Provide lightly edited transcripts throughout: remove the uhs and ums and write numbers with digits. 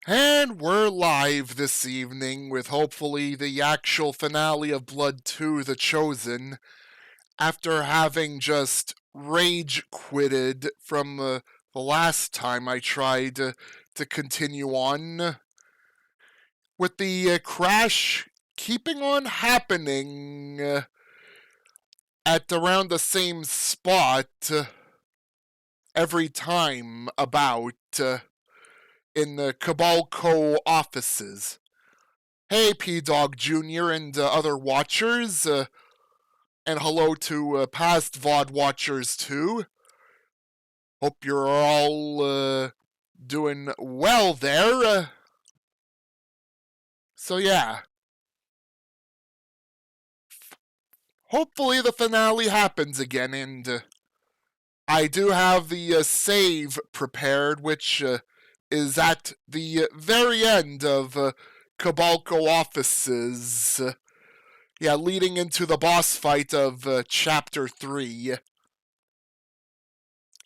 And we're live this evening with hopefully the actual finale of Blood 2 The Chosen, after having just rage quitted from the last time I tried to continue on. With the crash keeping on happening at around the same spot every time about in the Cabalco offices. Hey, P-Dog Jr. and other watchers, and hello to past VOD watchers too. Hope you're all doing well there. So yeah. Hopefully the finale happens again, and I do have the save prepared, which is at the very end of Cabalco offices. Yeah, leading into the boss fight of Chapter 3.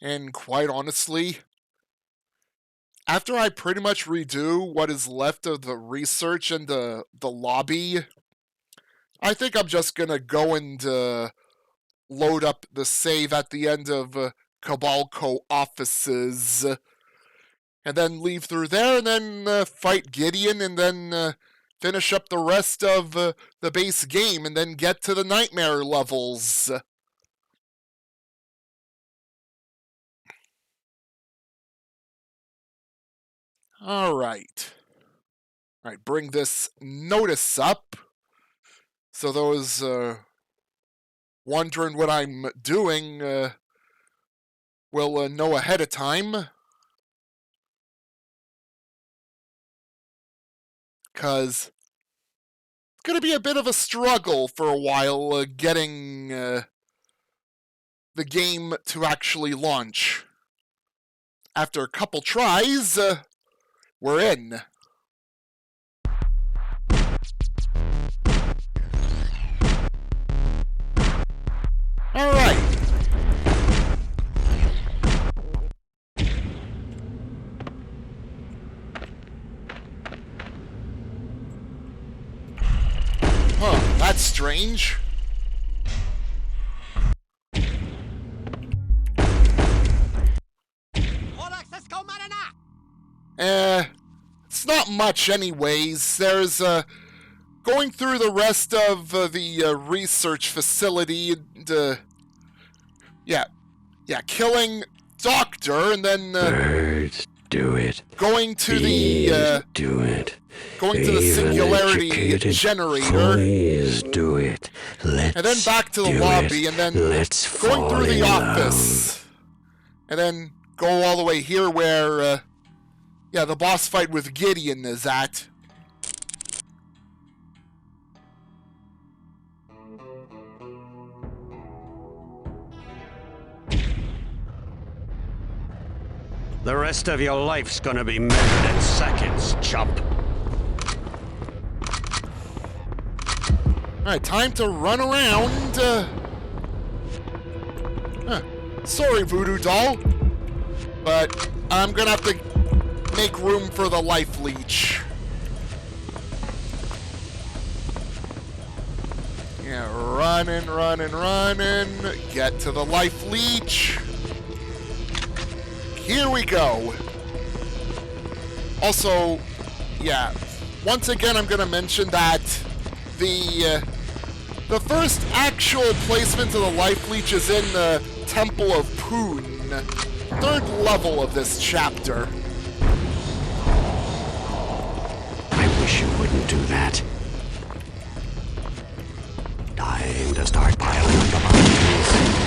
And quite honestly, after I pretty much redo what is left of the research and the lobby, I think I'm just gonna go and load up the save at the end of Cabalco offices, and then leave through there, and then fight Gideon, and then finish up the rest of the base game, and then get to the nightmare levels. Alright. Alright, bring this notice up. So those wondering what I'm doing will know ahead of time. Because it's going to be a bit of a struggle for a while getting the game to actually launch. After a couple tries, we're in. Alright. Huh, that's strange. It's not much anyways. There's, going through the rest of the research facility and, yeah, killing Doctor, and then, Birds do it. Going to Bees the, do it. going to the Even singularity educated generator. Please do it. Let's And then back to the do lobby, it. and then Let's going fall through the in office. love. And then go all the way here where, yeah, the boss fight with Gideon is at. The rest of your life's gonna be measured in seconds, chump. Alright, time to run around. Sorry, Voodoo Doll. But I'm gonna have to make room for the life leech. Yeah, running. Get to the life leech. Here we go. Also, yeah, once again I'm gonna mention that the first actual placement of the life leech is in the Temple of Poon, third level of this chapter. I wish you wouldn't do that. Time to start piling up the bodies.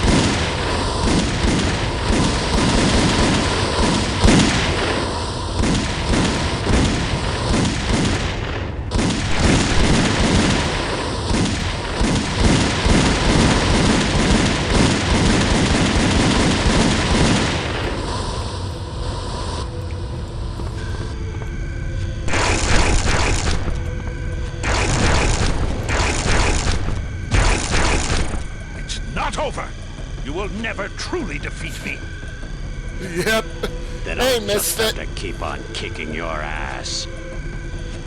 Not over! You will never truly defeat me. Yep. Then Hey, I'll just Misfit. have to keep on kicking your ass.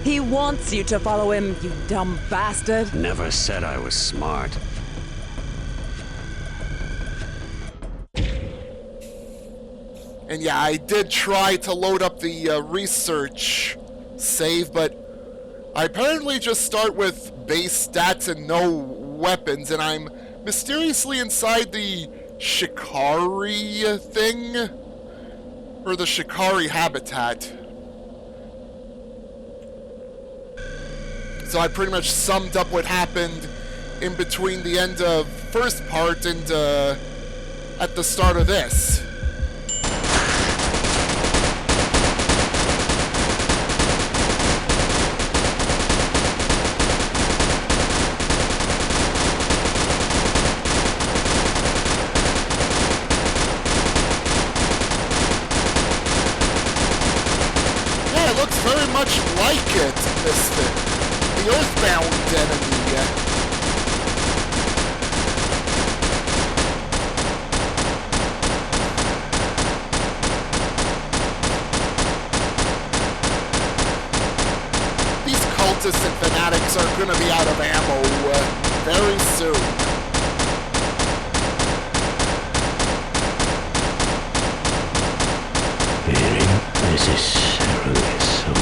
He wants you to follow him, you dumb bastard. Never said I was smart. And yeah, I did try to load up the research save, but I apparently just start with base stats and no weapons, and I'm mysteriously inside the Shikari thing? Or the Shikari habitat. So I pretty much summed up what happened in between the end of first part and at the start of this. Yeah, it looks very much like it, Misfit. The Earthbound enemy. These cultists and fanatics are gonna be out of ammo very soon. Very necessarily so.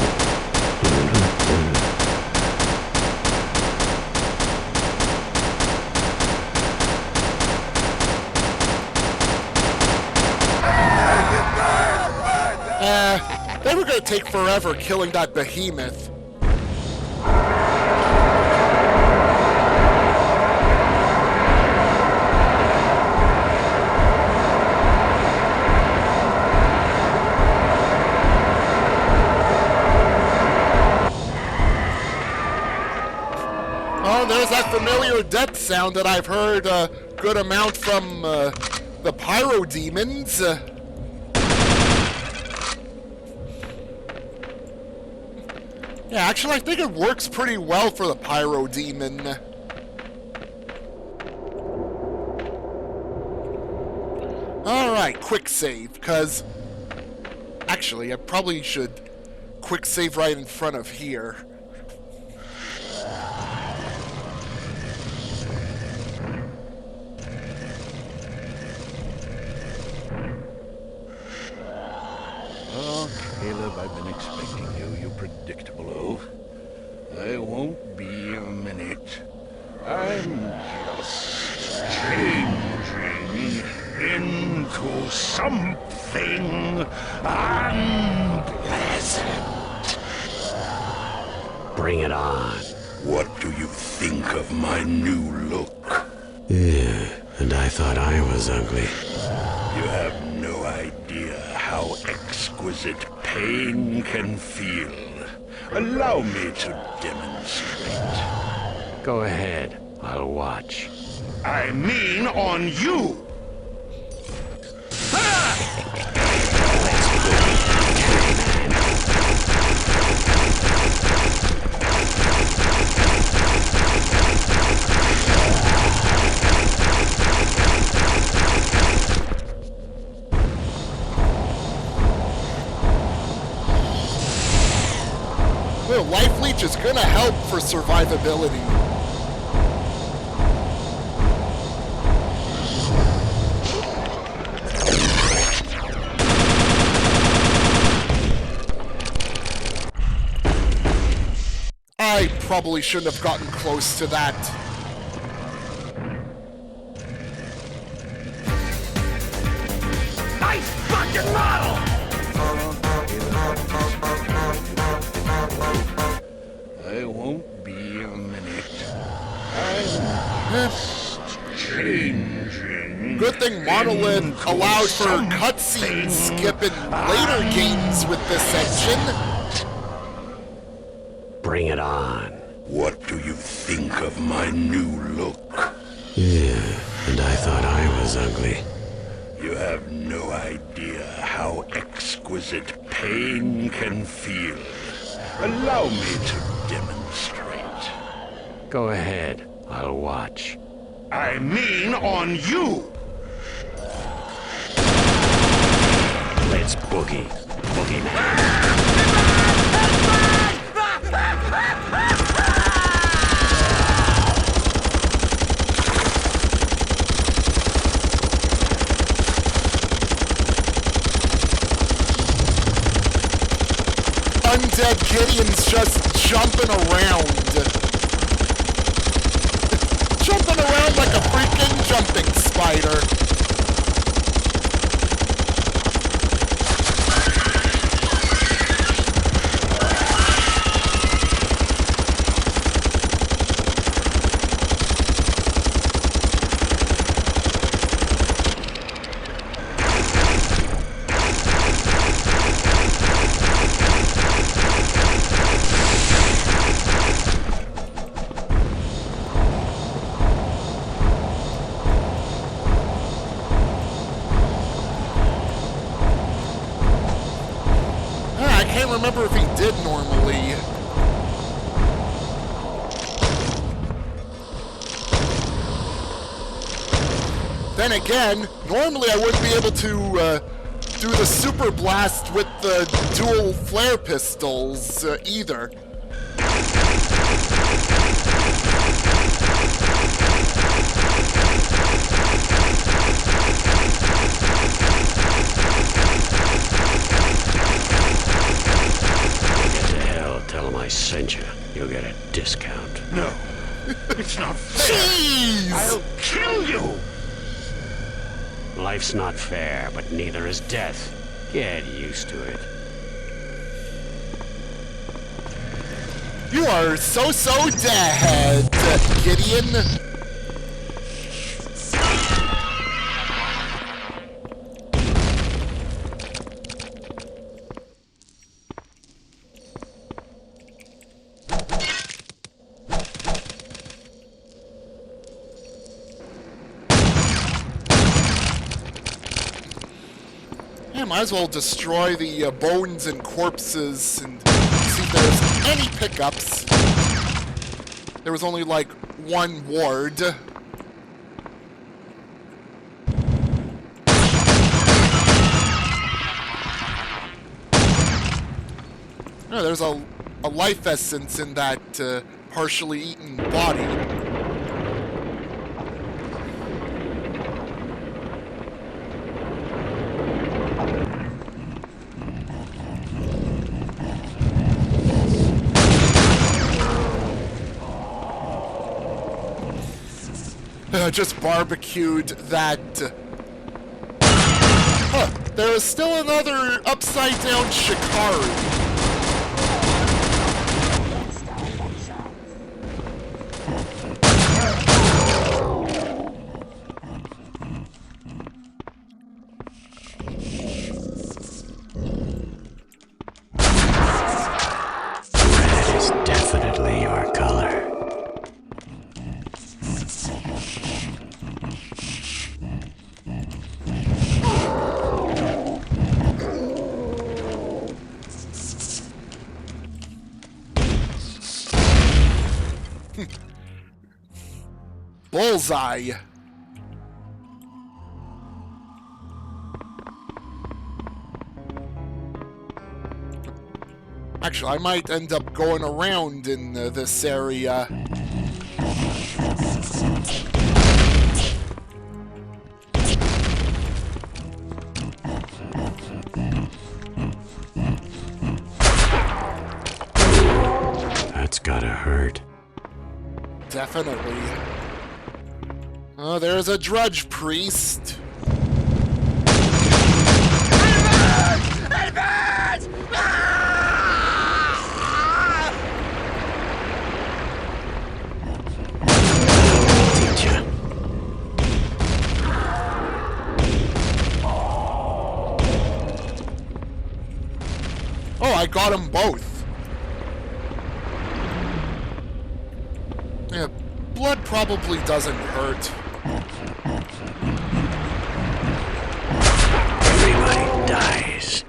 They were gonna take forever killing that behemoth. Oh, there's that familiar death sound that I've heard a good amount from the pyro demons. Yeah, actually, I think it works pretty well for the pyro demon. Alright, quick save, because... Actually, I probably should quick save right in front of here. Oh, Caleb, I've been expecting you, you predictable oaf. I won't be a minute. I'm just changing into something unpleasant. Bring it on. What do you think of my new look? Yeah, and I thought I was ugly. You have no idea how exquisite pain can feel. Allow me to demonstrate. Go ahead. I'll watch. I mean on you! Well, Life Leech is gonna help for survivability. I probably shouldn't have gotten close to that. Nice fucking model! I won't be a minute. I'm changing. Good thing Monolith allowed for cutscene skip in later games with this section. Bring it on. What do you think of my new look? Yeah, and I thought I was ugly. You have no idea how exquisite pain can feel. Allow me to demonstrate. Go ahead. I'll watch. I mean on you! It's Boogie. Boogeyman. Undead Gideon's just jumping around. Jumping around like a freaking jumping spider. I can't remember if he did normally. Then again, normally I wouldn't be able to do the super blast with the dual flare pistols either. Tell him I sent you. You'll get a discount. No. It's not fair. Jeez! I'll kill you! Life's not fair, but neither is death. Get used to it. You are so dead, Gideon. Yeah, might as well destroy the bones and corpses and see if there's any pickups. There was only like one ward. No, there's a life essence in that partially eaten body. Just barbecued that. Huh, there is still another upside down Shikari. Red is definitely your color. Bullseye. Actually, I might end up going around in this area. That's gotta hurt. Definitely. Oh, there's a Drudge Priest. Teacher. Oh, I got them both. Yeah, blood probably doesn't hurt. Everybody dies.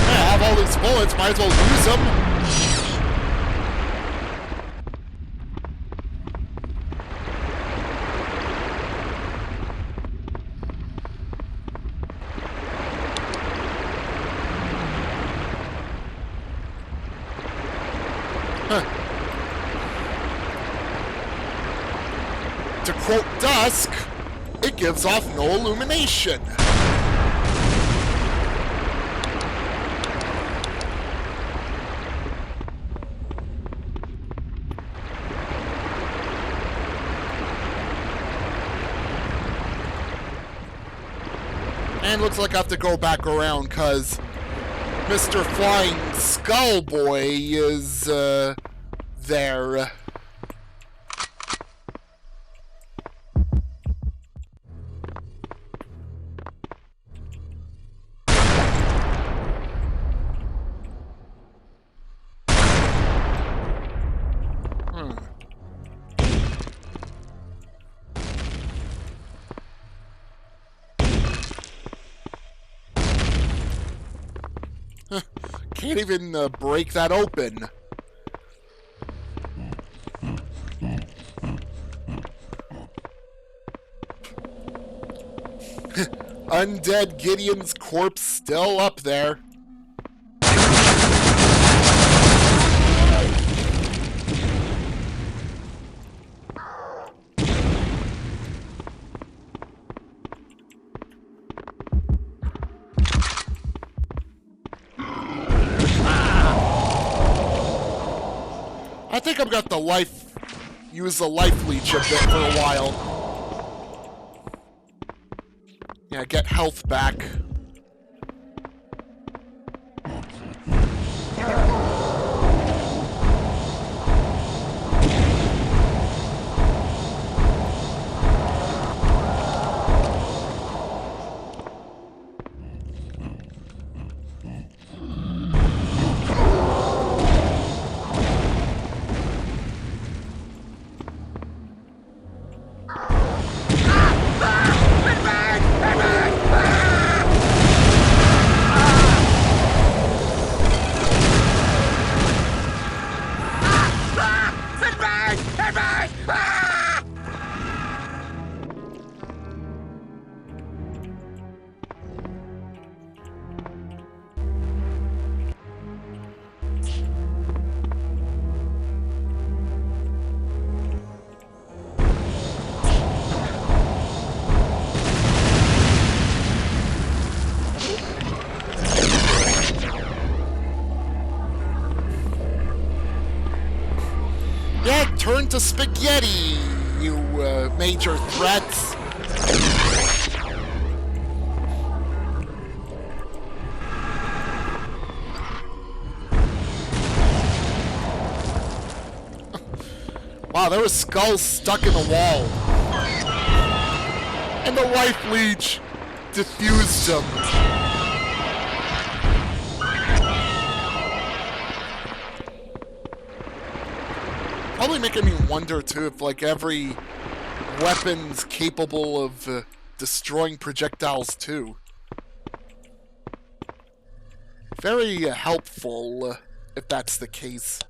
Yeah, I have all these bullets, might as well use them. to quote Dusk, it gives off no illumination. And looks like I have to go back around because Mr. Flying Skull Boy is there. Can't even break that open. Undead Gideon's corpse still up there. I think I've got the use the life leech a bit for a while. Yeah, get health back. Turn to spaghetti, you major threats. Wow, there were skulls stuck in the wall. And the life leech diffused them. Probably making me wonder too if like every weapon's capable of destroying projectiles too. Very helpful if that's the case.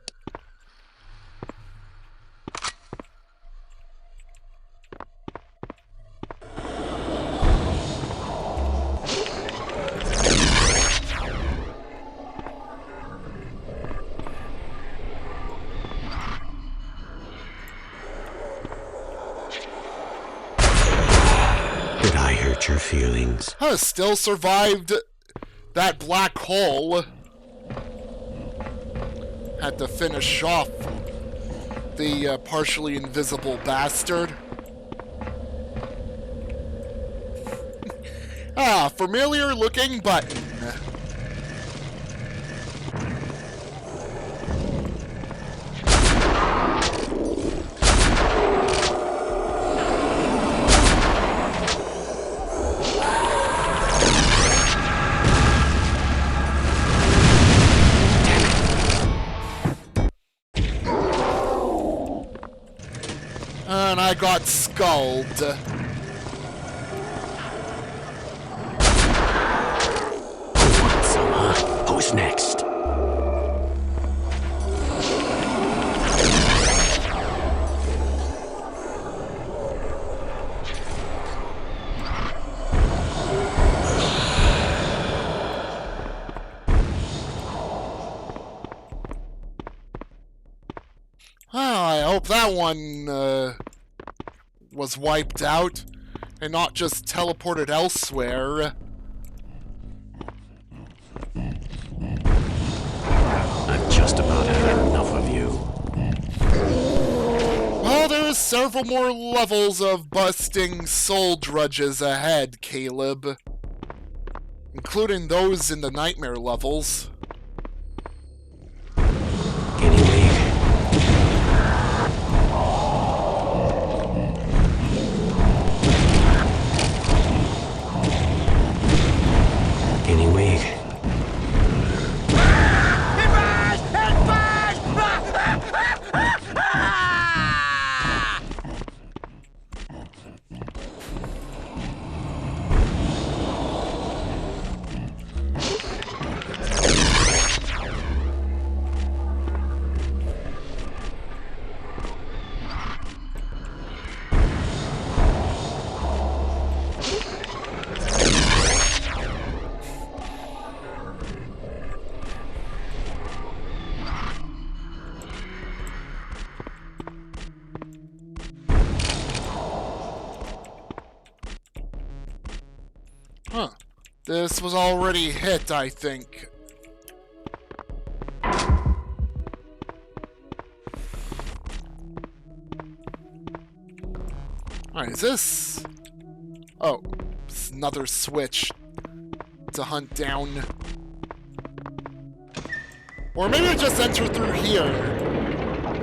Your feelings. Still survived that black hole. Had to finish off the partially invisible bastard. Familiar looking button. And I got skulled. Who's next? Well, I hope that one was wiped out and not just teleported elsewhere. I've just about had enough of you. Well, there's several more levels of busting soul drudges ahead, Caleb. Including those in the nightmare levels. Guinea wig. Guinea wig. Huh. This was already hit, I think. Alright, is this... Oh, it's another switch to hunt down. Or maybe I just enter through here.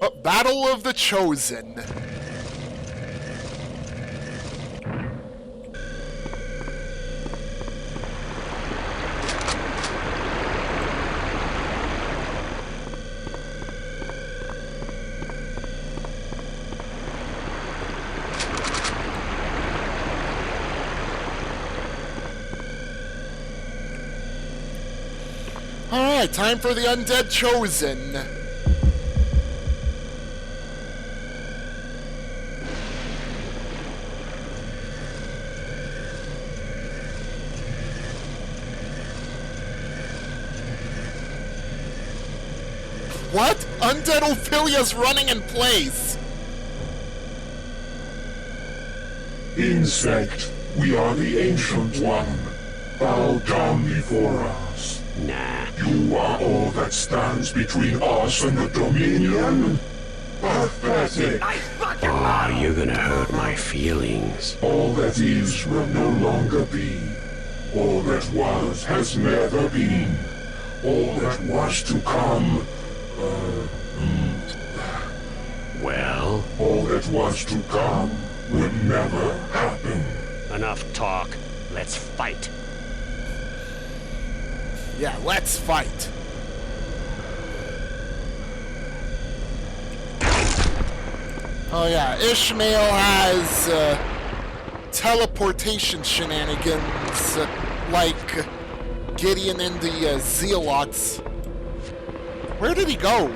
Oh, Battle of the Chosen. Alright, time for the Undead Chosen. What? Undead Ophilia's running in place! Insect, we are the Ancient One. Bow down before us. Nah. You are all that stands between us and the Dominion? Pathetic. Oh, you're gonna hurt my feelings. All that is will no longer be. All that was has never been. All that was to come. Well, All that was to come will never happen. enough talk. Let's fight. Yeah, let's fight. Oh yeah, Ishmael has teleportation shenanigans like Gideon and the Zealots. Where did he go?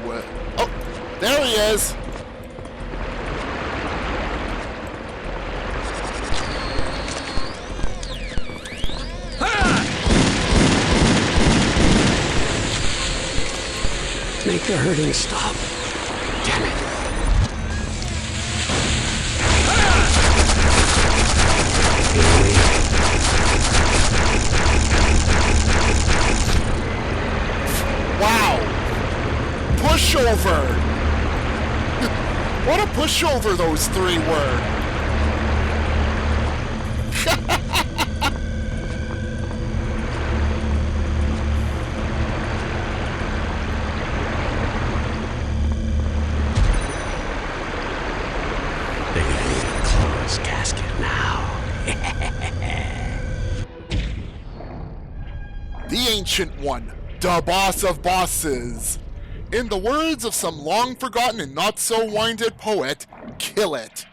Oh, there he is. Make the hurting stop. Damn it. Wow. Pushover. What a pushover those three were. They're gonna need a closed casket now. The Ancient One, the boss of bosses. In the words of some long-forgotten and not-so-winded poet, kill it.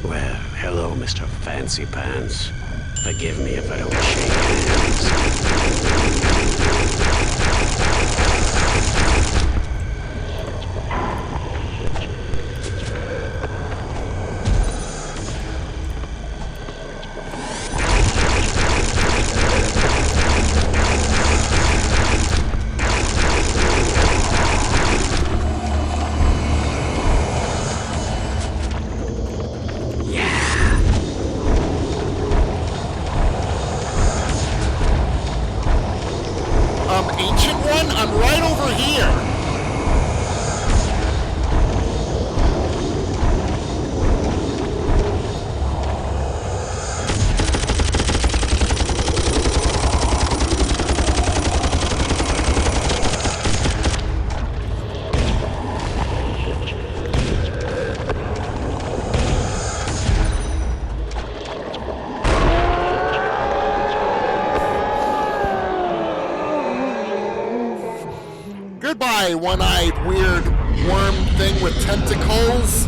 Well, hello, Mr. Fancy Pants. Forgive me if I don't shake hands. I'm right over here. Goodbye, one-eyed weird worm thing with tentacles.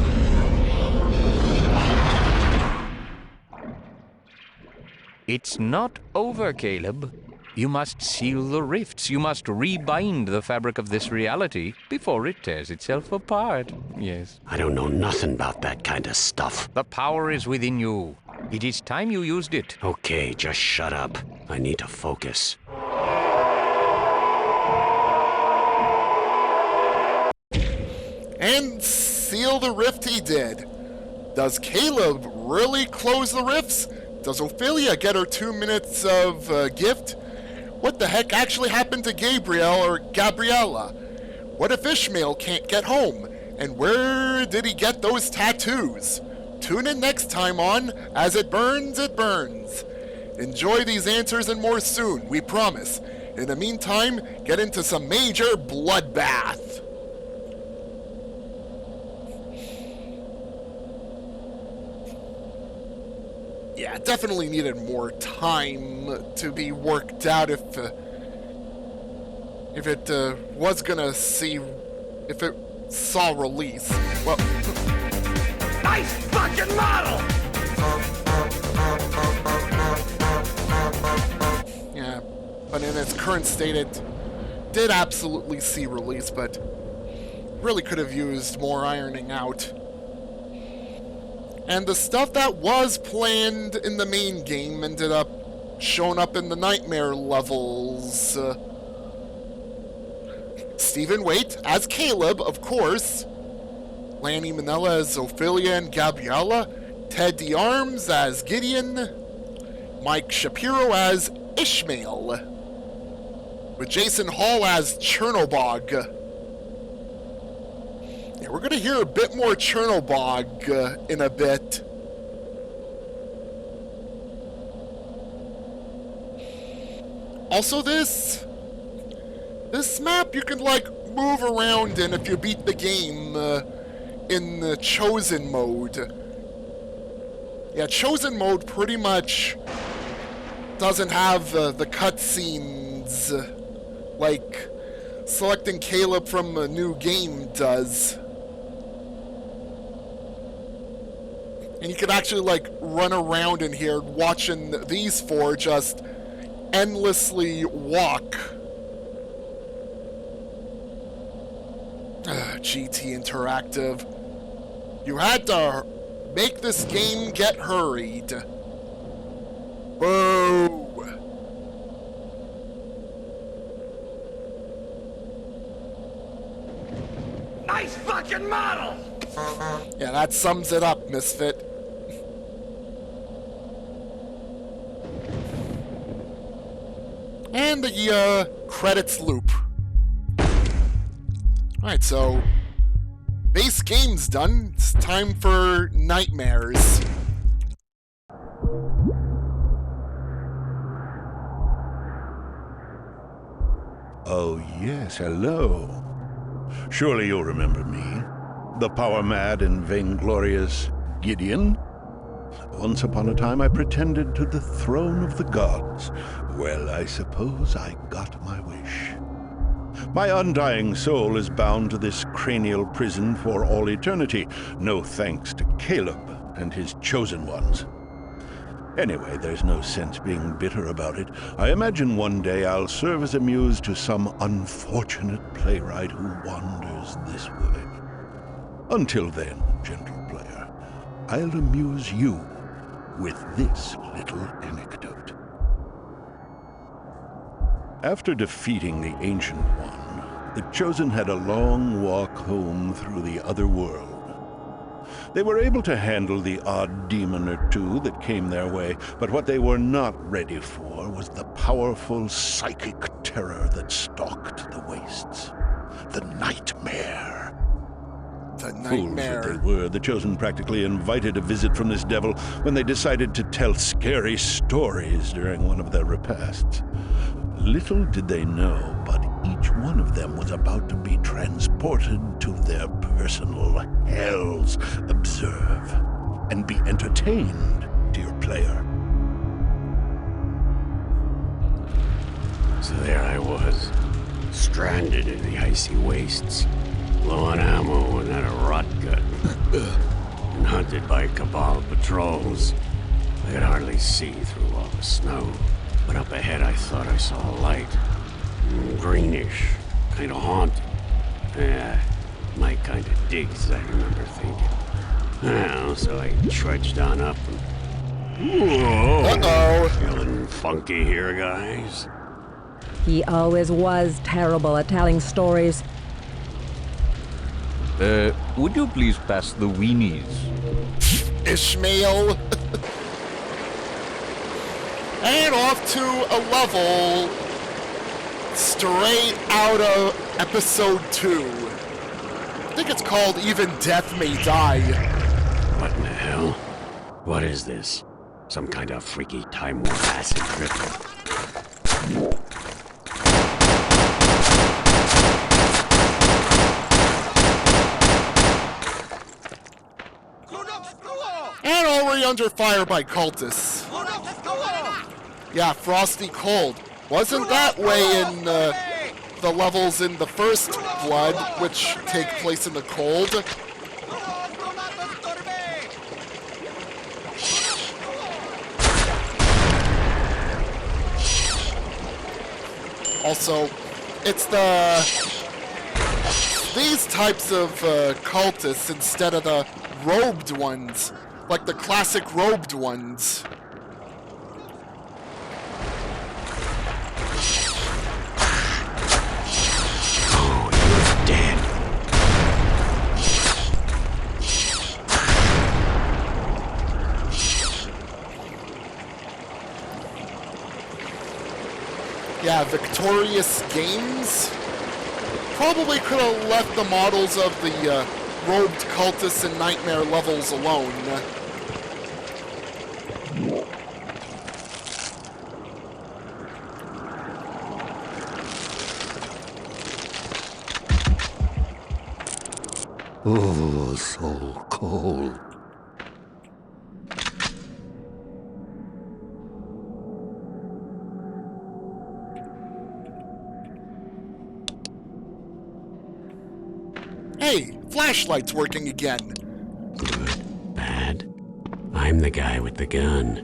It's not over, Caleb. You must seal the rifts. You must rebind the fabric of this reality before it tears itself apart. Yes. I don't know nothing about that kind of stuff. The power is within you. It is time you used it. Okay, just shut up. I need to focus. And seal the rift he did. Does Caleb really close the rifts? Does Ophelia get her 2 minutes of gift? What the heck actually happened to Gabriel or Gabriella? What if Ishmael can't get home? And where did he get those tattoos? Tune in next time on As It Burns, It Burns. Enjoy these answers and more soon, we promise. In the meantime, get into some major bloodbath. Yeah, definitely needed more time to be worked out if it was gonna see, if it saw release. Well, Nice fucking model! yeah, but in its current state, it did absolutely see release, but really could have used more ironing out. And the stuff that was planned in the main game ended up showing up in the nightmare levels. Stephen Waite as Caleb, of course. Lanny Minella as Ophelia and Gabriella. Ted DeArms as Gideon. Mike Shapiro as Ishmael. With Jason Hall as Chernobog. Yeah, we're going to hear a bit more Chernobog in a bit. Also, this map you can, like, move around in if you beat the game in the Chosen mode. Yeah, Chosen mode pretty much doesn't have the cutscenes like selecting Caleb from a new game does. And you can actually, like, run around in here watching these four just endlessly walk. GT Interactive. You had to make this game get hurried. Boo! Nice fucking model! Yeah, that sums it up, Misfit. And the credits loop. Alright, so base game's done. It's time for nightmares. Oh, yes, hello. Surely you'll remember me. The power-mad and vainglorious Gideon. Once upon a time I pretended to the throne of the gods. Well, I suppose I got my wish. My undying soul is bound to this cranial prison for all eternity, no thanks to Caleb and his chosen ones. Anyway, there's no sense being bitter about it. I imagine one day I'll serve as a muse to some unfortunate playwright who wanders this way. Until then, gentle player, I'll amuse you with this little anecdote. After defeating the Ancient One, the Chosen had a long walk home through the other world. They were able to handle the odd demon or two that came their way, but what they were not ready for was the powerful psychic terror that stalked the wastes. The Nightmare. The Fools that Nightmare. they were, the Chosen practically invited a visit from this devil when they decided to tell scary stories during one of their repasts. Little did they know, but each one of them was about to be transported to their personal hells. Observe and be entertained, dear player. So there I was, stranded in the icy wastes, low on ammo and out of rot gut, and hunted by Cabal patrols. I could hardly see through all the snow, but up ahead I thought I saw a light. Greenish, kind of haunted. Yeah, my kind of digs, I remember thinking. Well, so I trudged on up and... Whoa! Uh-oh. Feeling funky here, guys? He always was terrible at telling stories. Would you please pass the weenies? Ishmael. And off to a level straight out of episode 2. I think it's called Even Death May Die. What in the hell? What is this? Some kind of freaky Time Warp acid trip? And already under fire by cultists. Yeah, Frosty Cold. Wasn't that way in the levels in the first Blood, which take place in the cold. Also, it's these types of cultists instead of the robed ones, like the classic robed ones. Oh, you're dead. Yeah, Victorious Games probably could have left the models of the robed cultists and nightmare levels alone. Oh, so cold. Hey, flashlight's working again. Good, bad. I'm the guy with the gun.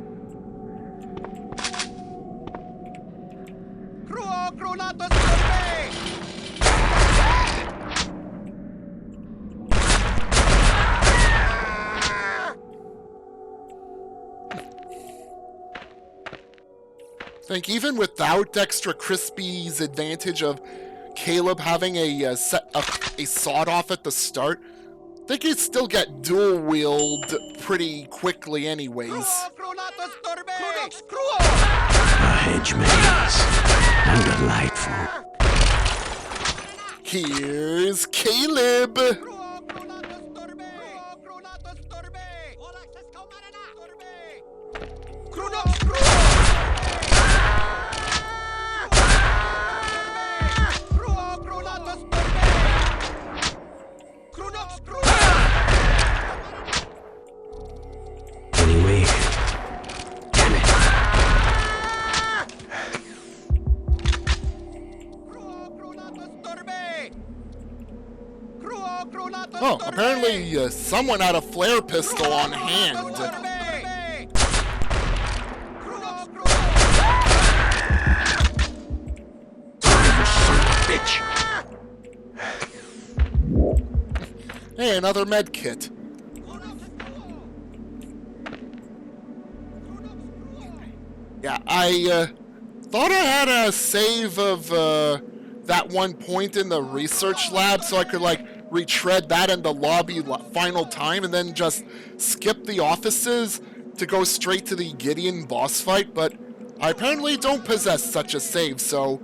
I think even without Extra Crispy's advantage of Caleb having a sawed-off at the start, I think he'd still get dual-wield pretty quickly anyways. A hedge maze. How delightful. Here's Caleb! Anyway, damn it. Oh, apparently someone had a flare pistol on hand. Bitch. Hey, another med kit. Yeah, I thought I had a save of that one point in the research lab so I could like retread that in the lobby final time and then just skip the offices to go straight to the Gideon boss fight, but I apparently don't possess such a save, so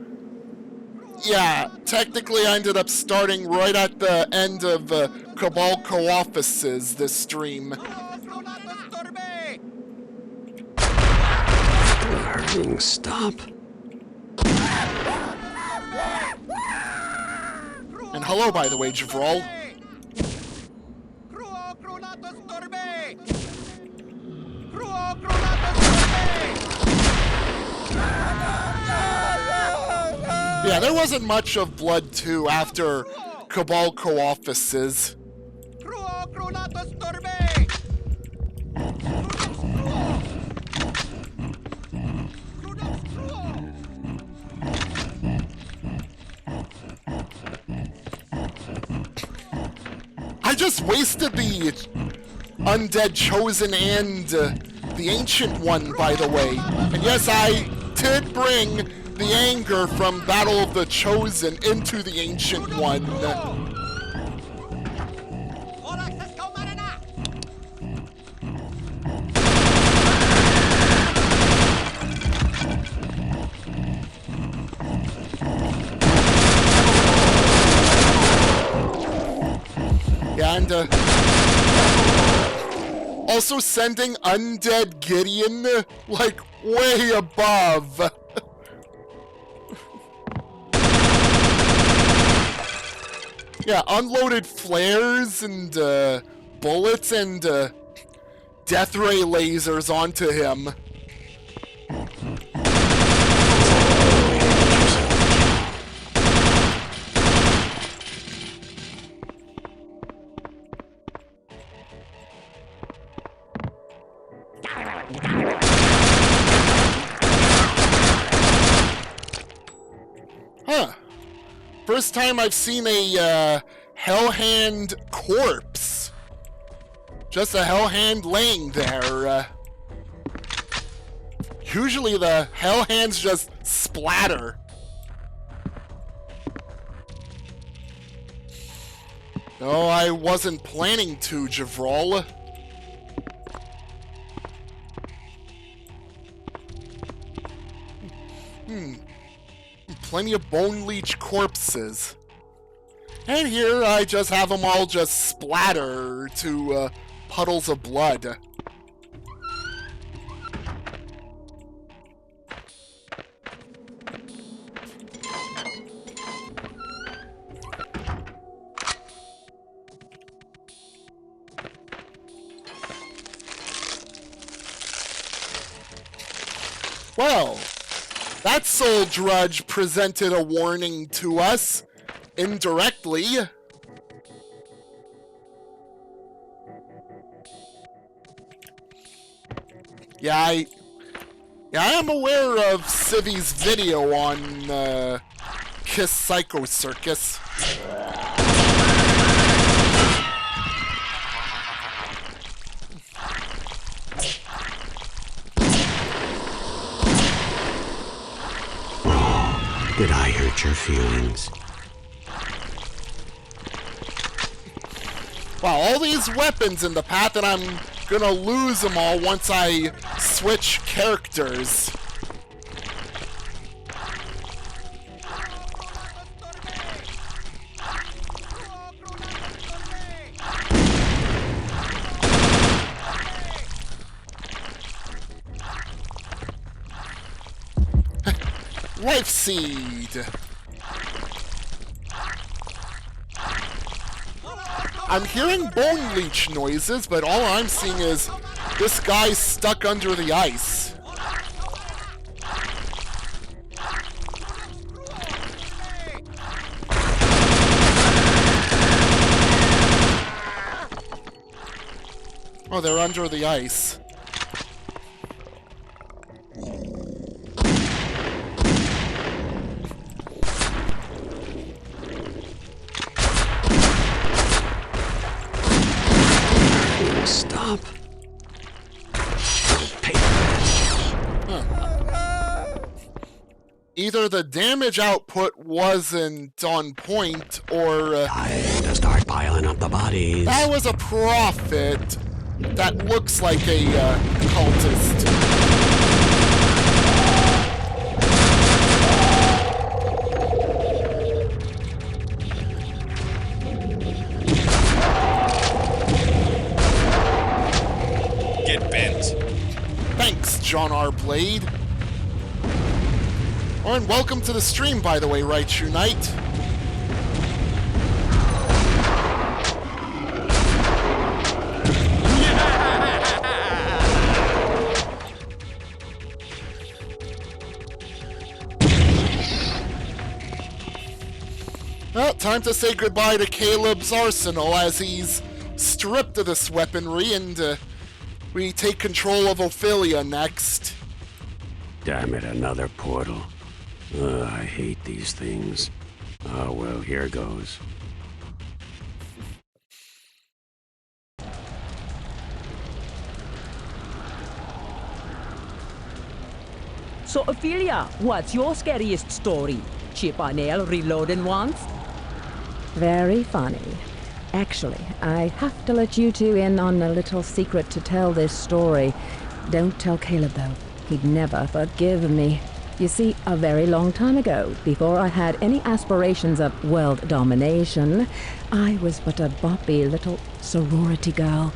yeah, technically I ended up starting right at the end of Cabal Co-Offices this stream. Darling, stop. And hello, by the way, Javral. Yeah, there wasn't much of Blood 2 after Cabal Co-Offices. I just wasted the Undead Chosen and the Ancient One, by the way. And yes, I did bring the anger from Battle of the Chosen into the Ancient One. Yeah, and also sending Undead Gideon, like, way above. Yeah, unloaded flares and bullets and death ray lasers onto him. Huh. First time I've seen a Hellhand corpse. Just a Hellhand laying there. Usually the Hellhands just splatter. No, I wasn't planning to, Javral. Plenty of Bone Leech corpses. And here I just have them all just splatter to puddles of blood. Well, that soul drudge presented a warning to us, indirectly. Yeah, I am aware of Civi's video on Kiss Psycho Circus. Did I hurt your feelings? Wow, all these weapons in the path, and I'm gonna lose them all once I switch characters. Life Seed! I'm hearing Bone Leech noises, but all I'm seeing is this guy stuck under the ice. Oh, they're under the ice. Stop. Either the damage output wasn't on point, or Time to start piling up the bodies. That was a prophet that looks like a cultist. Get bent. Thanks, John R. Blade. Oh, and welcome to the stream, by the way, Raichu Knight. Well, time to say goodbye to Caleb's arsenal as he's stripped of this weaponry and we take control of Ophelia next. Damn it, another portal. Ugh, I hate these things. Oh well, here goes. So, Ophelia, what's your scariest story? Chip on nail reloading once? Very funny. Actually, I have to let you two in on a little secret to tell this story. Don't tell Caleb, though. He'd never forgive me. You see, a very long time ago, before I had any aspirations of world domination, I was but a boppy little sorority girl.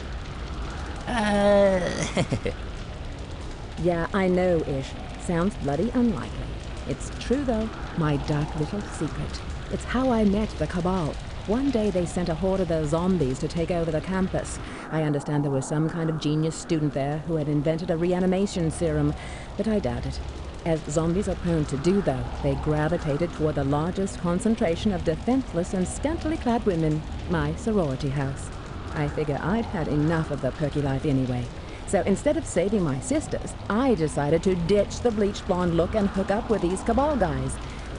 Yeah, I know, Ish. Sounds bloody unlikely. It's true, though. My dark little secret. It's how I met the Cabal. One day they sent a horde of those zombies to take over the campus. I understand there was some kind of genius student there who had invented a reanimation serum, but I doubt it. As zombies are prone to do, though, they gravitated toward the largest concentration of defenseless and scantily clad women, my sorority house. I figure I'd had enough of the perky life anyway. So instead of saving my sisters, I decided to ditch the bleached blonde look and hook up with these Cabal guys.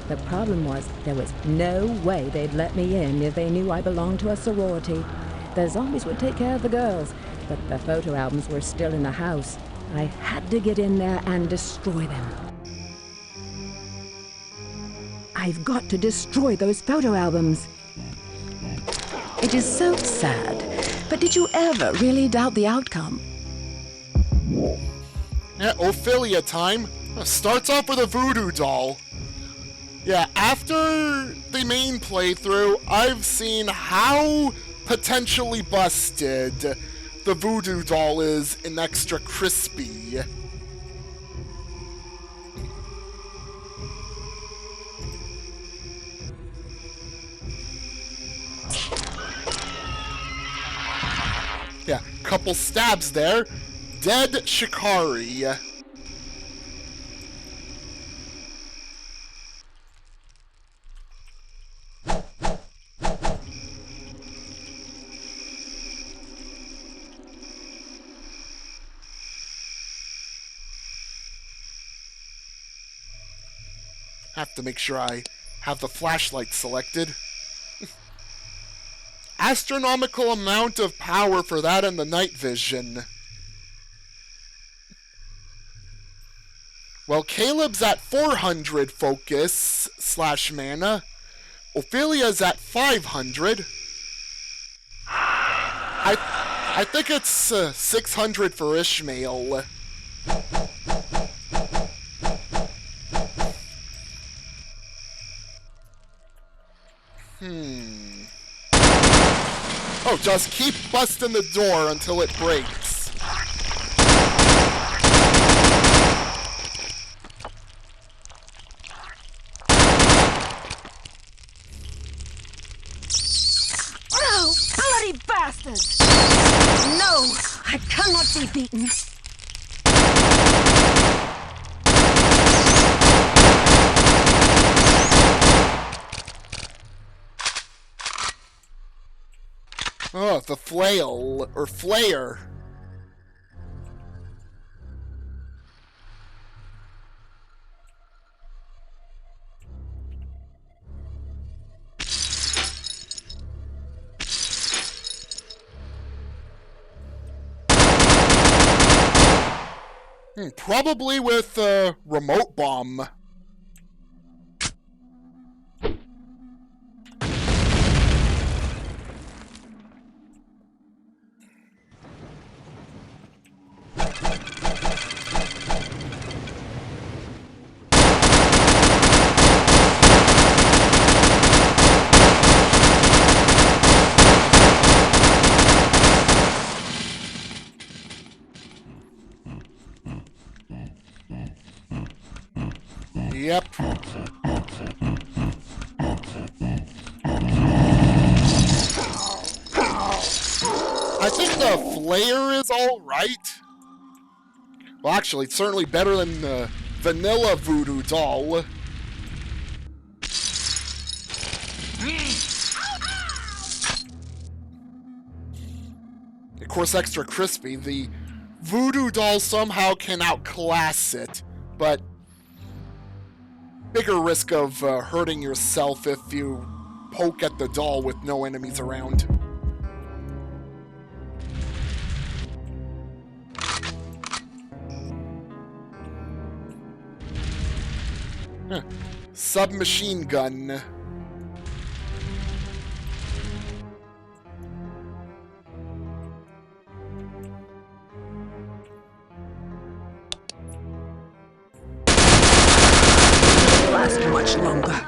The problem was, there was no way they'd let me in if they knew I belonged to a sorority. The zombies would take care of the girls, but the photo albums were still in the house. I had to get in there and destroy them. I've got to destroy those photo albums. It is so sad, but did you ever really doubt the outcome? Yeah, Ophelia time. Starts off with a voodoo doll. Yeah, after the main playthrough, I've seen how potentially busted the voodoo doll is in Extra Crispy. Yeah, couple stabs there. Dead Shikari. Have to make sure I have the flashlight selected. Astronomical amount of power for that and the night vision. Well, Caleb's at 400 focus / mana. Ophelia's at 500. I think it's 600 for Ishmael. Oh, just keep busting the door until it breaks. No! Bloody bastards! No! I cannot be beaten! Oh, the flail, or flare. Probably with a remote bomb. Yep. I think the flare is alright. Well, actually, it's certainly better than the vanilla voodoo doll. Of course, extra crispy. The voodoo doll somehow can outclass it, but bigger risk of hurting yourself if you poke at the doll with no enemies around. Huh. Submachine gun. Last much longer.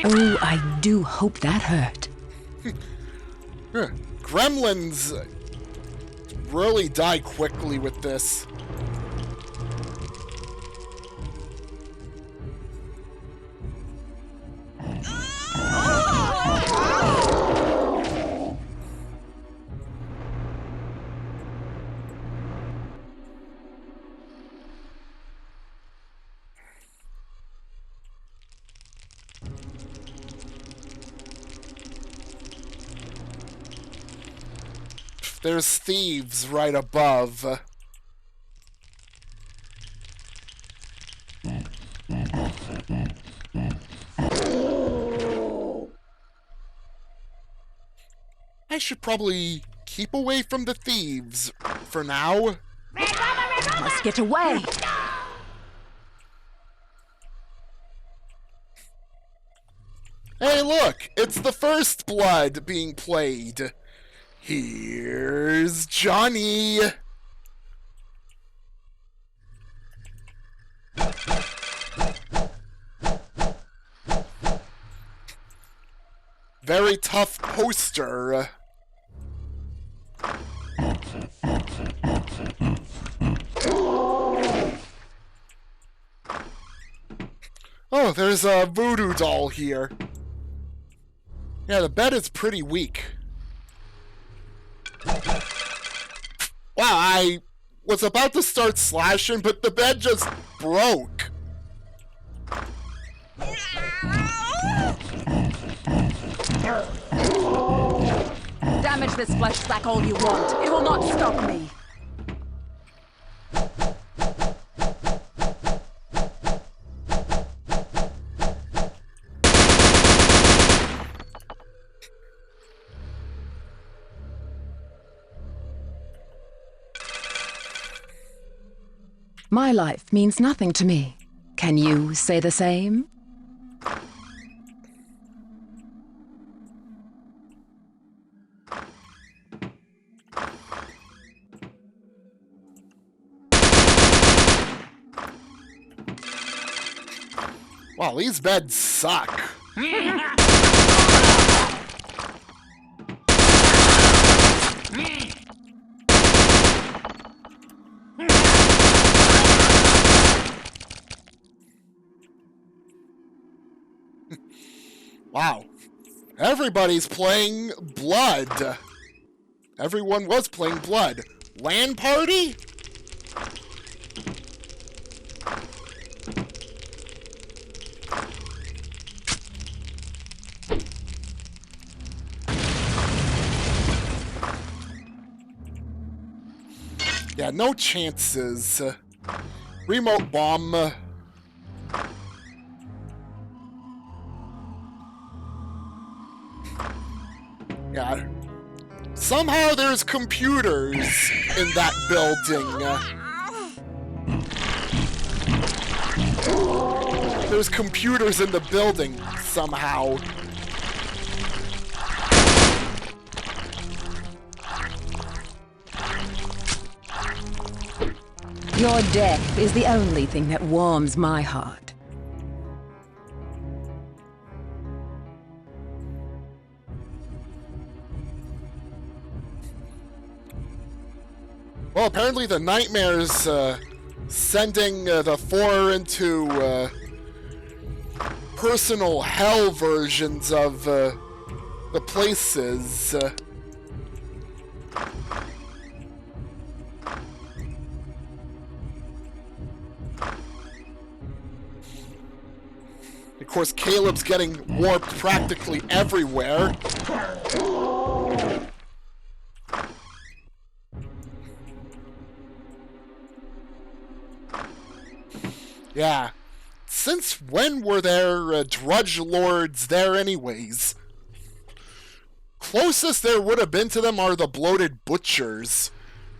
Oh, I do hope that hurt. Gremlins really die quickly with this. There's thieves right above. I should probably keep away from the thieves for now. Must get away. Hey, look! It's the First Blood being played. Here's Johnny. Very tough poster. Oh, there's a voodoo doll here. Yeah, the bed is pretty weak. Wow, I was about to start slashing, but the bed just broke. Damage this flesh sack all you want. It will not stop me. My life means nothing to me. Can you say the same? Wow, these beds suck. Wow. Everybody's playing Blood. Everyone was playing Blood. LAN party? Yeah, no chances. Remote bomb. Yeah. Somehow there's computers in that building. There's computers in the building somehow. Your death is the only thing that warms my heart. Well, apparently the nightmare's sending the four into personal hell versions of the places. Of course, Caleb's getting warped practically everywhere. Yeah. Since when were there drudge lords there anyways? Closest there would have been to them are the bloated butchers.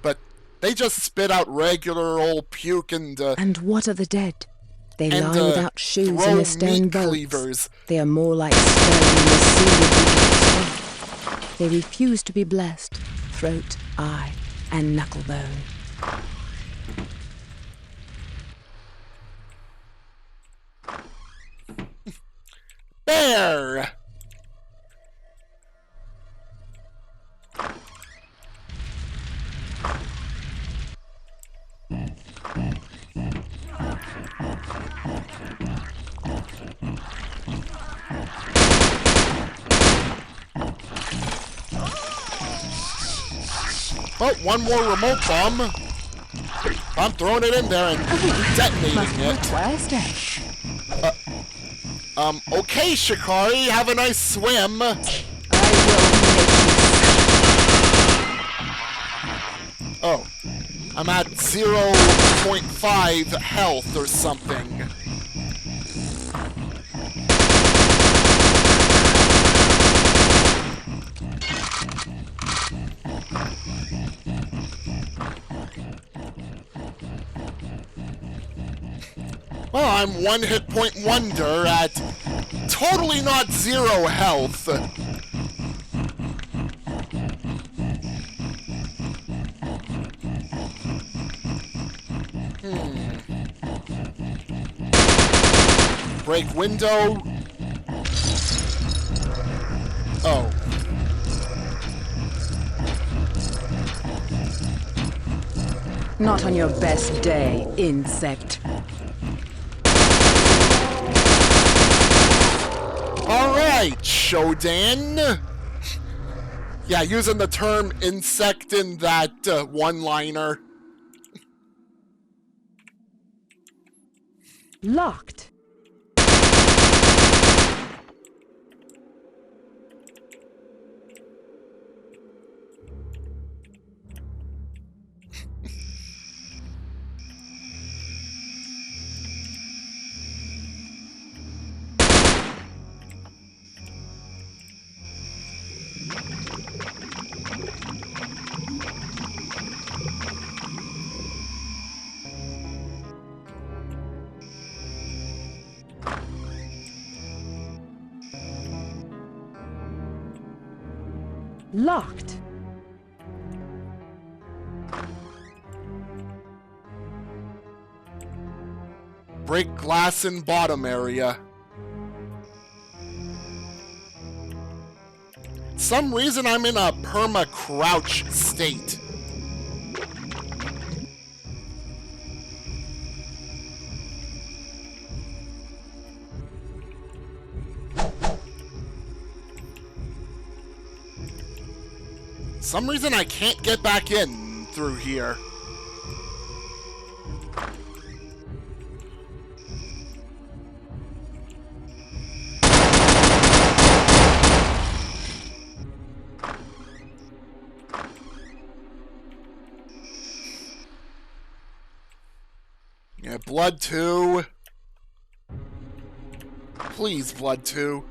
But they just spit out regular old puke and... And what are the dead? They and, lie without shoes in throw the stone meat boats. cleavers. They are more like stone in the sea would be like. They refuse to be blessed. Throat, eye, and knuckle bone. Bear! Oh, one more remote bomb. I'm throwing it in there and detonating it. Where I stay. Okay, Shikari, have a nice swim. Oh, I'm at 0.5 health or something. Well, I'm one hit point wonder at totally not 0 health. Break window. Oh. Not on your best day, insect. Alright, Shodan. Yeah, using the term insect in that one-liner. Locked. Locked. Break glass in bottom area. Some reason I'm in a perma-crouch state. Some reason I can't get back in through here. Yeah, blood 2. Please, blood 2.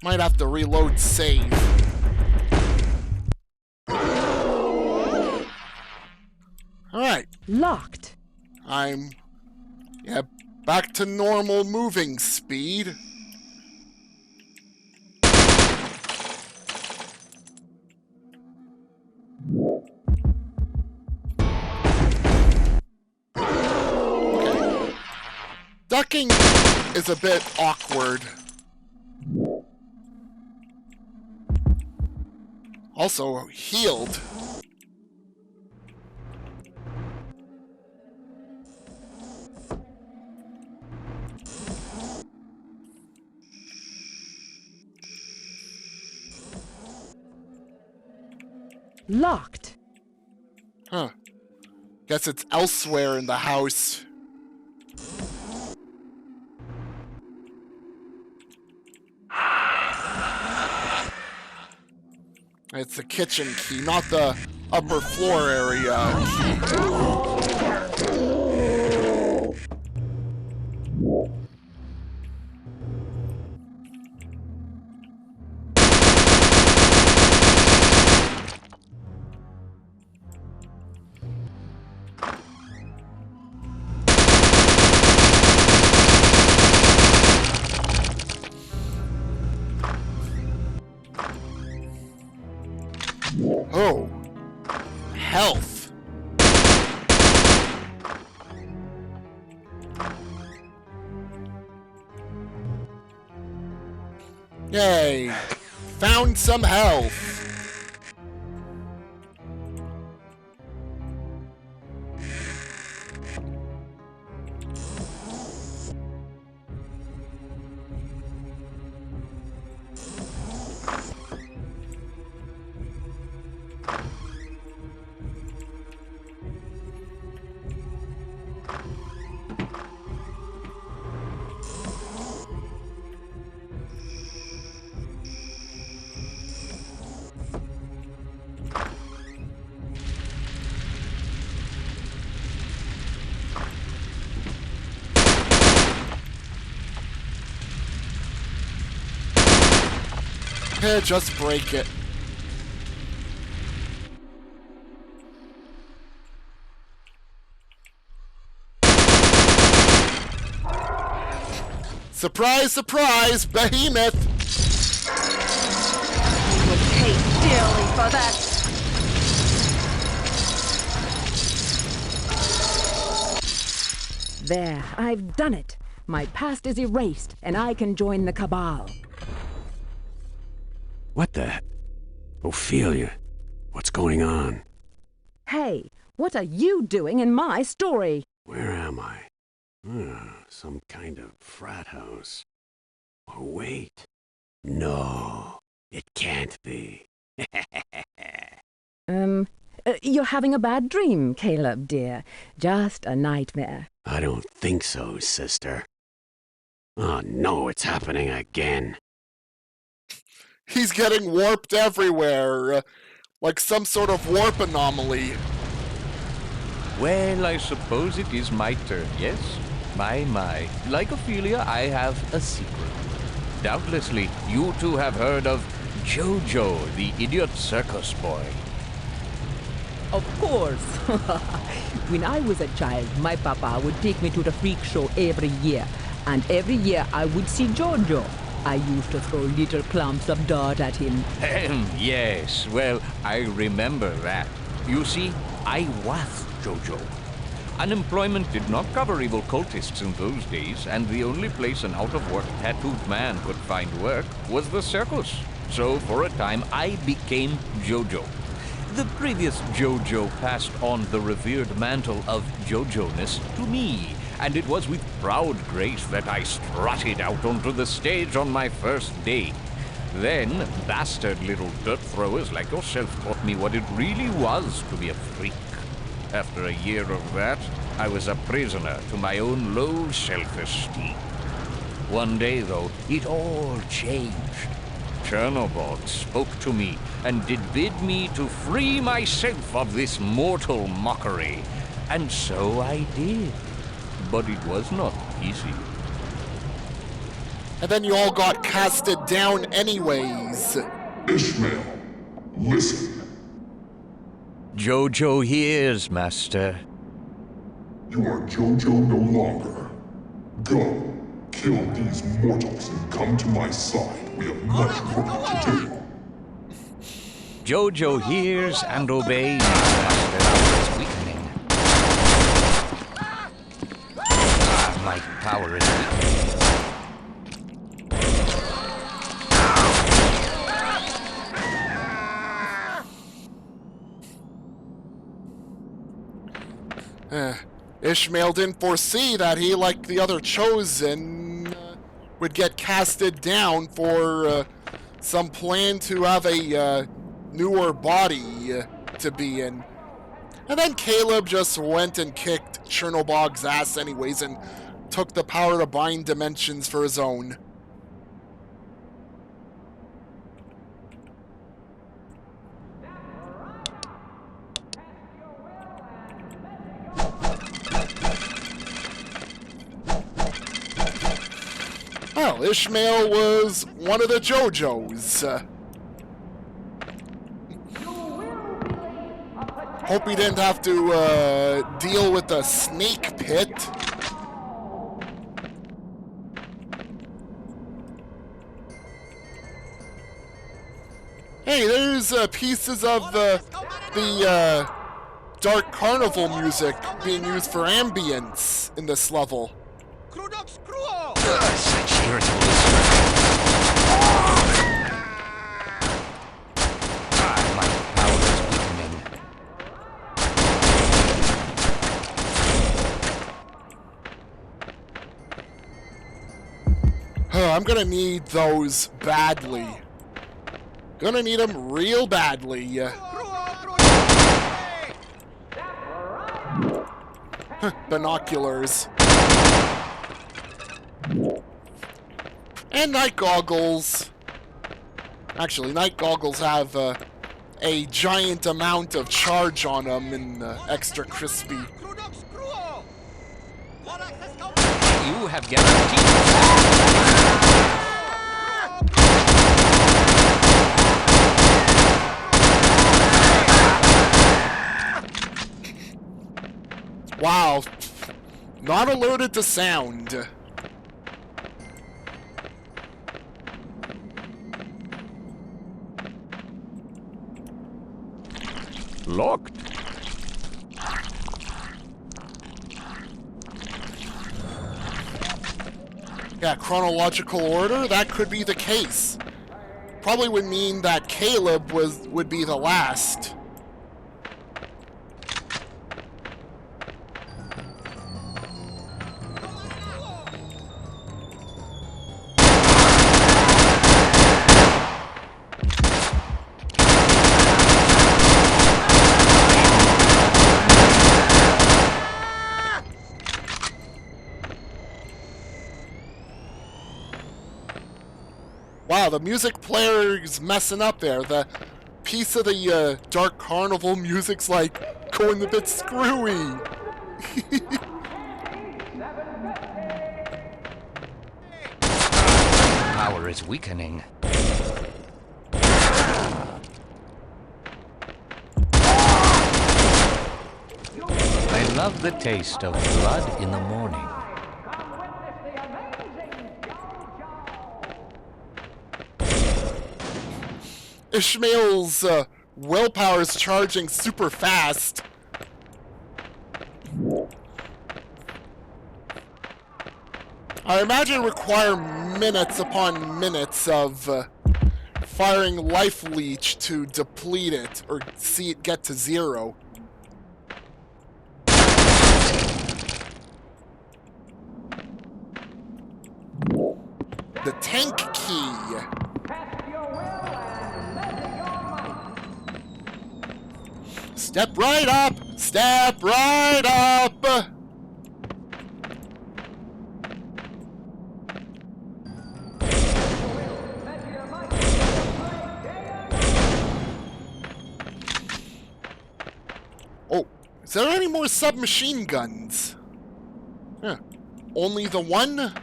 Might have to reload save. Alright. Locked. I'm... yeah, back to normal moving speed. Okay. Ducking is a bit awkward. Also healed. Locked. Huh. Guess it's elsewhere in the house. It's the kitchen key, not the upper floor area key. Oh. Health. Yay. Found some health. Just break it. Surprise, surprise, behemoth! You would pay dearly for that. There, I've done it. My past is erased, and I can join the Cabal. What the... Ophelia, what's going on? Hey, what are you doing in my story? Where am I? Some kind of frat house. Oh, wait. No, it can't be. You're having a bad dream, Caleb, dear. Just a nightmare. I don't think so, sister. Oh no, it's happening again. He's getting warped everywhere, like some sort of warp anomaly. Well, I suppose it is my turn, yes? My. Like Ophelia, I have a secret. Doubtlessly, you two have heard of Jojo, the idiot circus boy. Of course. When I was a child, my papa would take me to the freak show every year. And every year I would see Jojo. I used to throw little clumps of dirt at him. Yes, well, I remember that. You see, I was Jojo. Unemployment did not cover evil cultists in those days, and the only place an out-of-work tattooed man could find work was the circus. So, for a time, I became Jojo. The previous Jojo passed on the revered mantle of Jojo-ness to me, and it was with proud grace that I strutted out onto the stage on my first day. Then, bastard little dirt throwers like yourself taught me what it really was to be a freak. After a year of that, I was a prisoner to my own low self-esteem. One day, though, it all changed. Chernobog spoke to me and did bid me to free myself of this mortal mockery. And so I did. But it was not easy. And then you all got casted down anyways. Ishmael, listen. Jojo hears, Master. You are Jojo no longer. Go, kill these mortals and come to my side. We have much work to do. Jojo hears and obeys, Master. Power is weakening. My power is weakening. Ishmael didn't foresee that he, like the other Chosen, would get casted down for some plan to have a newer body to be in. And then Caleb just went and kicked Chernobog's ass anyways and took the power to bind dimensions for his own. Well, Ishmael was one of the JoJos. Hope he didn't have to deal with the snake pit. Hey, there's pieces of the Dark Carnival music being used for ambience in this level. Such irritable my power is weakening. I'm gonna need those badly. Gonna need them real badly. Binoculars. And night goggles. Actually, night goggles have a giant amount of charge on them and extra crispy. You have guaranteed. Wow. Not alerted to sound. Locked. Yeah, chronological order, that could be the case. Probably would mean that Caleb would be the last. Wow, the music player is messing up there. The piece of the Dark Carnival music's like going a bit screwy. Power is weakening. I love the taste of blood in the morning. Ishmael's willpower is charging super fast. I imagine it require minutes upon minutes of firing Life Leech to deplete it or see it get to zero. The tank key. Step right up! Step right up! Oh, is there any more submachine guns? Huh. Only the one?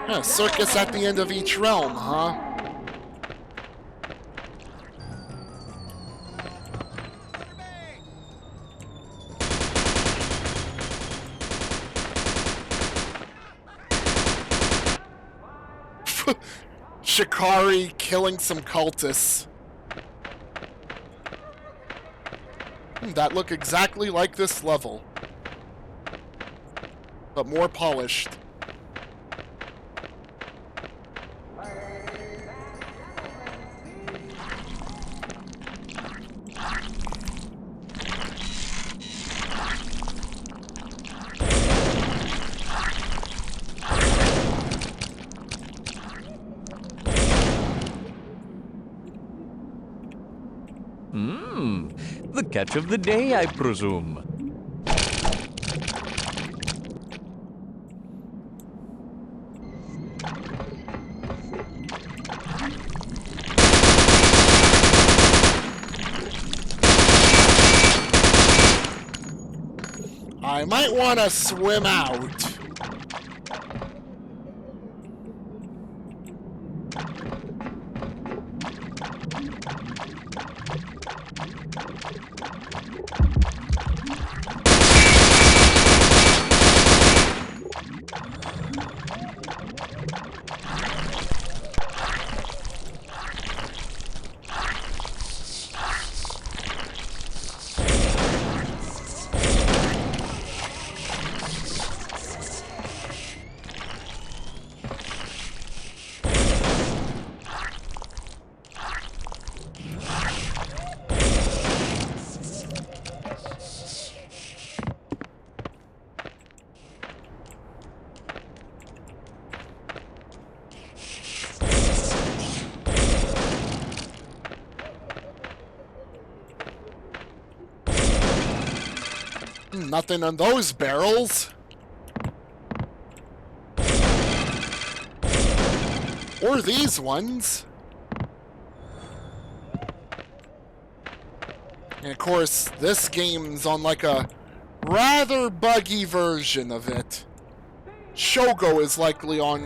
Yeah, circus at the end of each realm, huh? Shikari killing some cultists. That look exactly like this level, but more polished. The catch of the day, I presume. I might want to swim out. Nothing on those barrels. Or these ones. And of course, this game's on like a rather buggy version of it. Shogo is likely on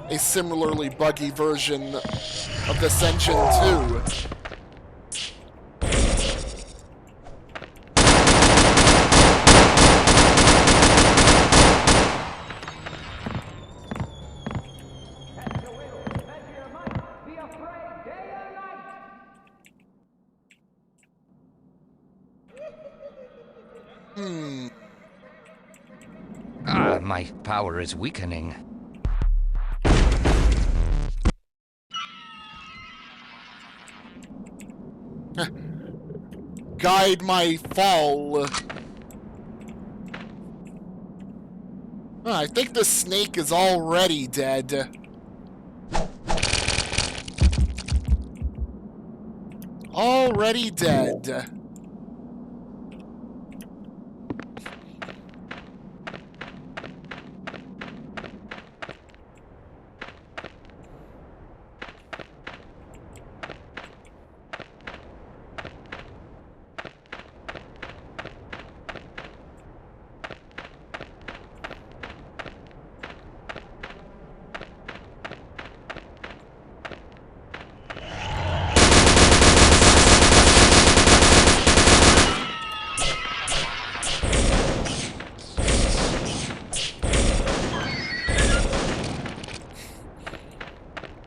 a similarly buggy version of this engine too. My power is weakening. Guide my fall. I think the snake is already dead. Already dead.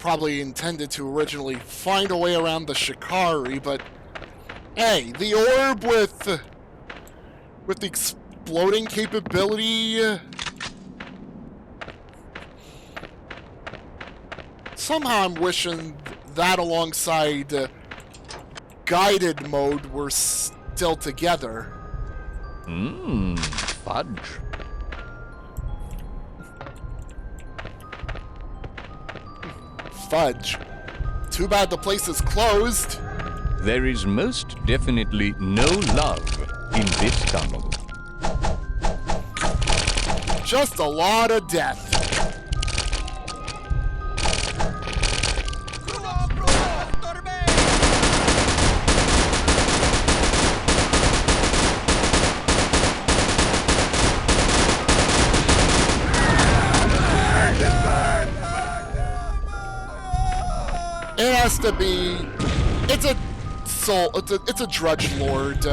Probably intended to originally find a way around the Shikari, but hey, the orb with the exploding capability. Somehow I'm wishing that alongside guided mode were still together. Fudge. Fudge. Too bad the place is closed. There is most definitely no love in this tunnel. Just a lot of death. It has to be... It's a soul... It's a Drudge Lord.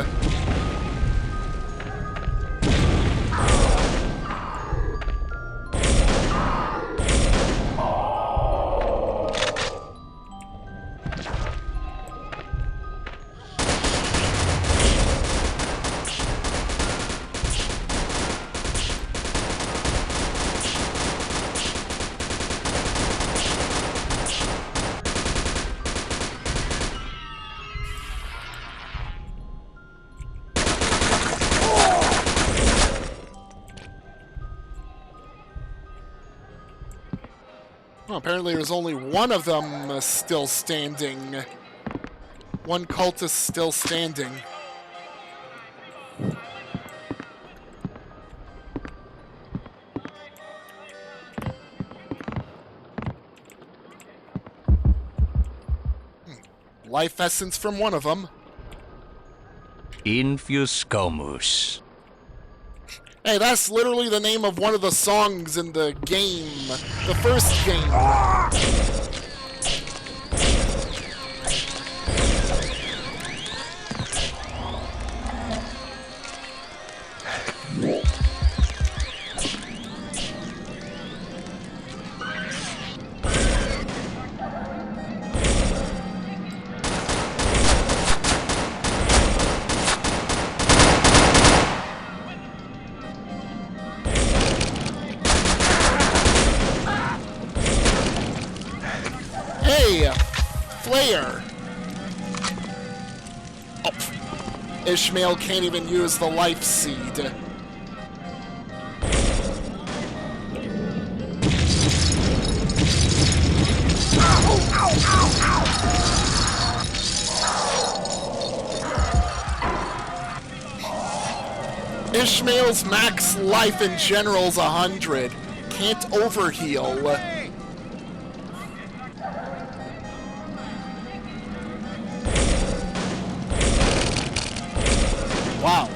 Well, apparently there's only one of them still standing. One cultist still standing. Life essence from one of them. Infuscomus. Hey, that's literally the name of one of the songs in the game. The first game. Hey, Flare. Oh, Ishmael can't even use the life seed. Ishmael's max life in general's 100. Can't overheal. Wow.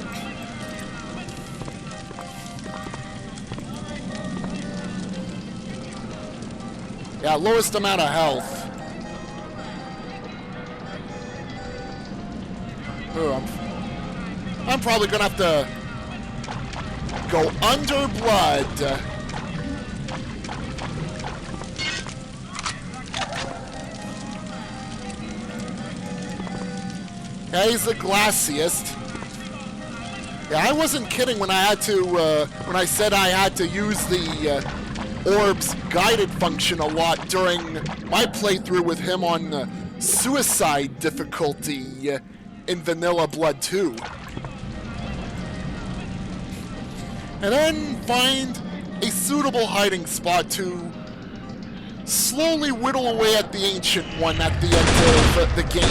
Yeah, lowest amount of health. Ooh, I'm probably gonna have to go under blood. Yeah, he's the glassiest. Yeah, I wasn't kidding when I had to, when I said I had to use the orb's guided function a lot during my playthrough with him on suicide difficulty in Vanilla Blood 2. And then find a suitable hiding spot to slowly whittle away at the Ancient One at the end of the game.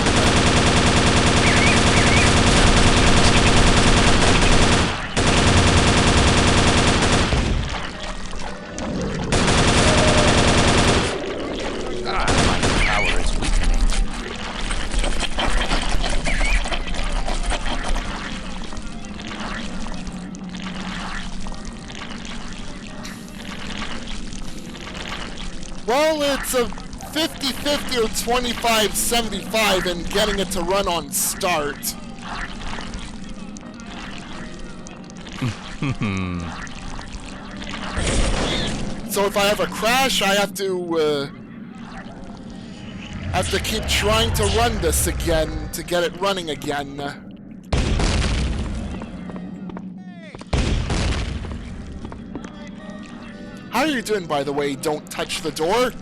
Well, it's a 50-50 or 25-75 in getting it to run on start. So if I have a crash, I have to keep trying to run this again to get it running again. How are you doing, by the way? Don't touch the door.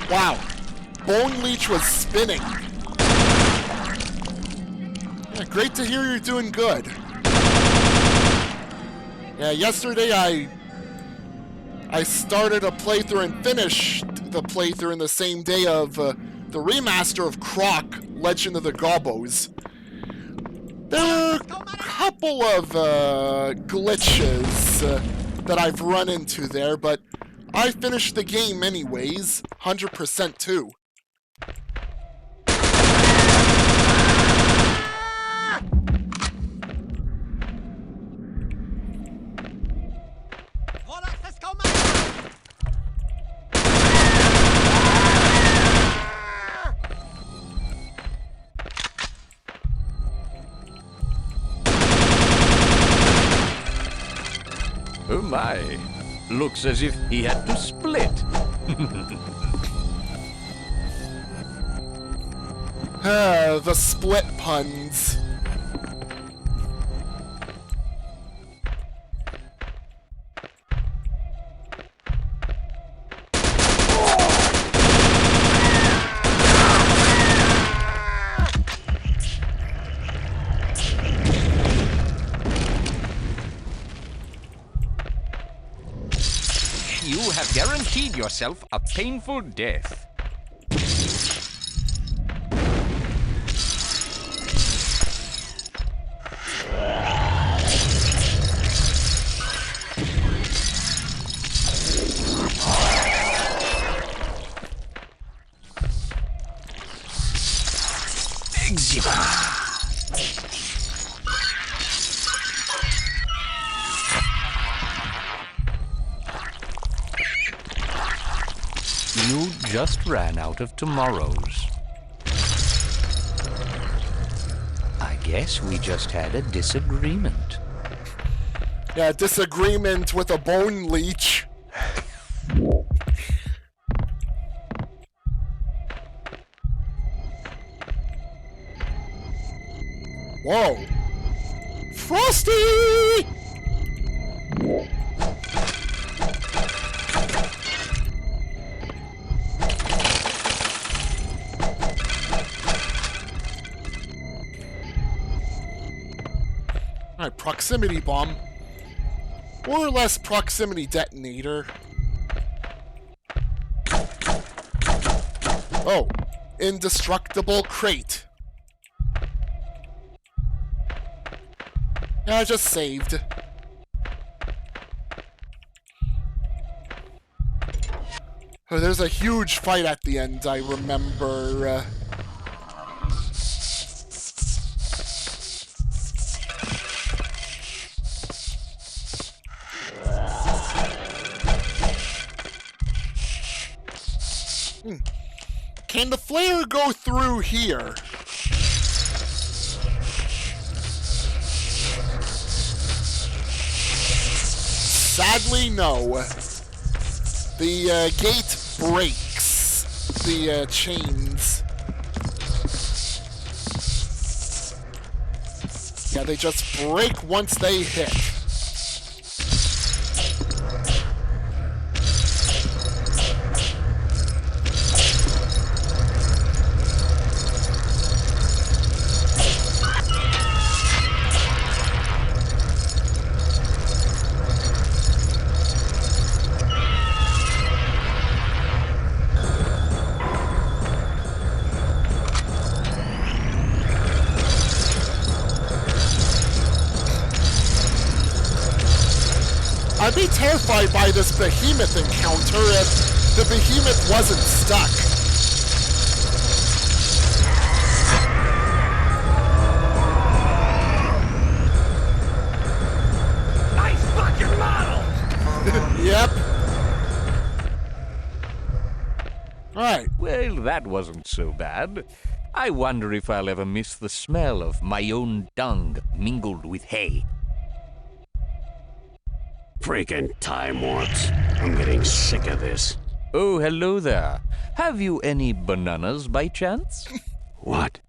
Wow. Bone Leech was spinning. Yeah, great to hear you're doing good. Yeah, yesterday I started a playthrough and finished the playthrough in the same day of the remaster of Croc, Legend of the Gobos. There are a couple of glitches that I've run into there, but I finished the game anyways, 100% too. Oh my. Looks as if he had to split. The split puns. You have guaranteed yourself a painful death. You just ran out of tomorrows. I guess we just had a disagreement. Yeah, disagreement with a bone leech. Whoa. Frosty! Alright, proximity bomb. Or less proximity detonator. Oh, indestructible crate. Yeah, I just saved. Oh, there's a huge fight at the end, I remember. Can the flare go through here? Sadly, no. The gate breaks the chains. Yeah, they just break once they hit. I'd be terrified by this behemoth encounter if the behemoth wasn't stuck. Nice fucking model! Yep. Alright. Well, that wasn't so bad. I wonder if I'll ever miss the smell of my own dung mingled with hay. Freaking time warps. I'm getting sick of this. Oh, hello there. Have you any bananas by chance? What?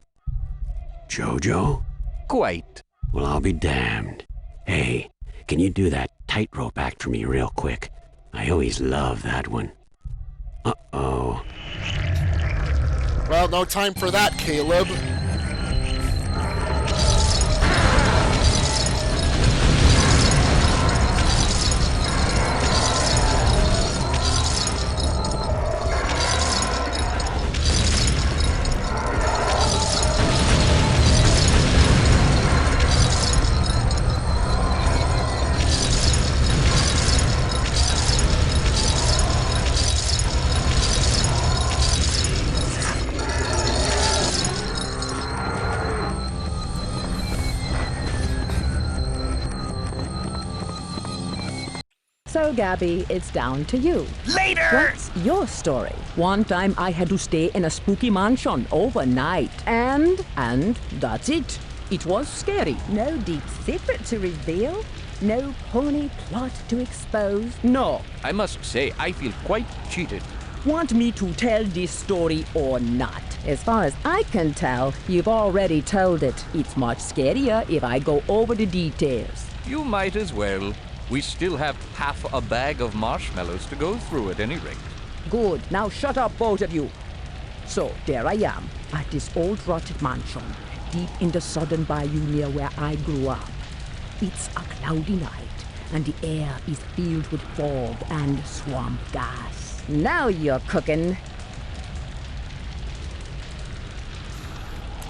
Jojo? Quite. Well, I'll be damned. Hey, can you do that tightrope act for me real quick? I always love that one. Uh-oh. Well, no time for that, Caleb. So, Gabby, it's down to you. Later! What's your story? One time I had to stay in a spooky mansion overnight. And that's it. It was scary. No deep secret to reveal? No pony plot to expose? No. I must say, I feel quite cheated. Want me to tell this story or not? As far as I can tell, you've already told it. It's much scarier if I go over the details. You might as well. We still have half a bag of marshmallows to go through at any rate. Good. Now shut up, both of you. So, there I am, at this old rotted mansion, deep in the southern bayou near where I grew up. It's a cloudy night, and the air is filled with fog and swamp gas. Now you're cooking.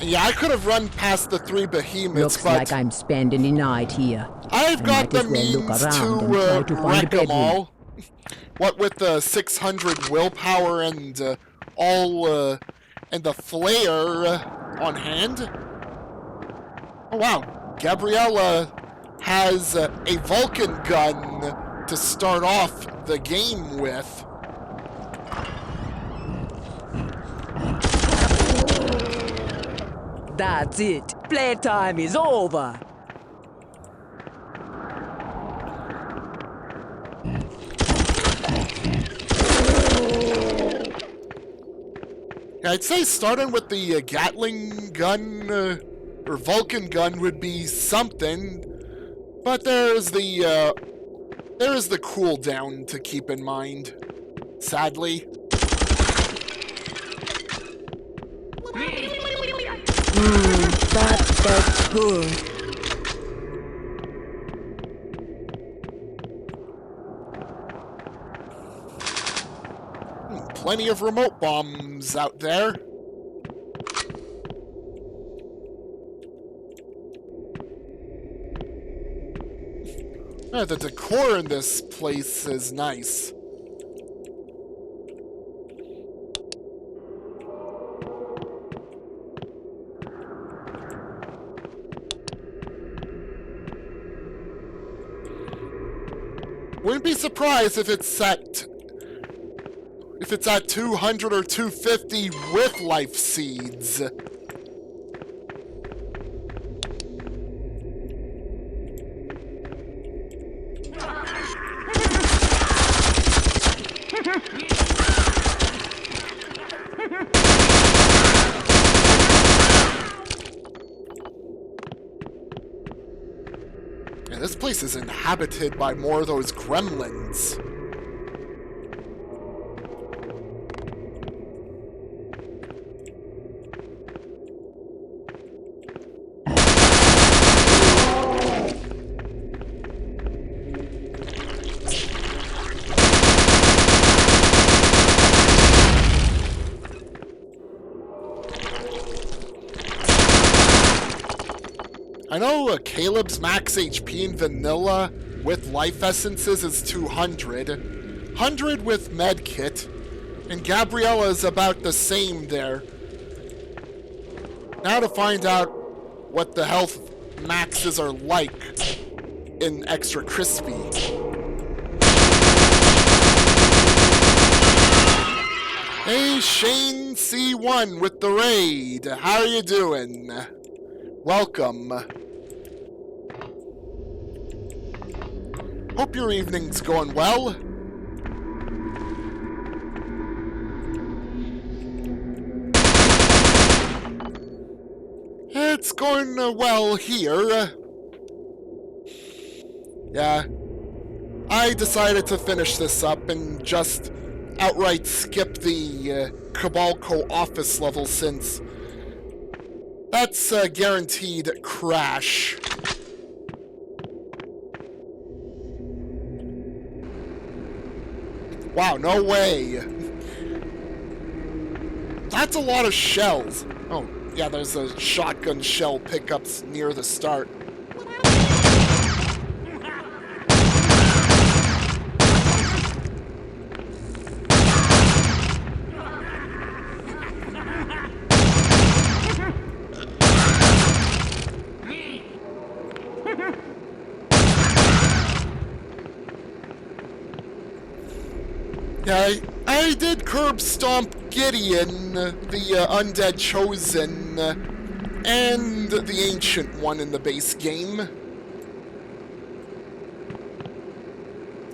Yeah, I could have run past the 3 behemoths, Looks but like I'm spending the night here. I've got the might as well look means around and try to find a wreck them bedroom. all. What with the 600 willpower and and the flare on hand. Oh wow, Gabriella has a Vulcan gun to start off the game with. That's it. Playtime is over. I'd say starting with the Gatling gun or Vulcan gun would be something, but there is the cooldown to keep in mind. Sadly. That felt good. Plenty of remote bombs out there. The decor in this place is nice. Wouldn't be surprised if it's at 200 or 250 with life seeds. Yeah, this place is inhabited by more of those gremlins. I know Caleb's max HP in vanilla with life essences is 200, 100 with medkit, and Gabriella's about the same there. Now to find out what the health maxes are like in Extra Crispy. Hey, Shane C1 with the raid. How are you doing? Welcome. Hope your evening's going well. It's going well here. Yeah. I decided to finish this up and just outright skip the Cabalco office level since that's a guaranteed crash. Wow, no way. That's a lot of shells. Oh, yeah, there's a shotgun shell pickups near the start. Yeah, I did curb stomp Gideon, the undead chosen, and the ancient one in the base game.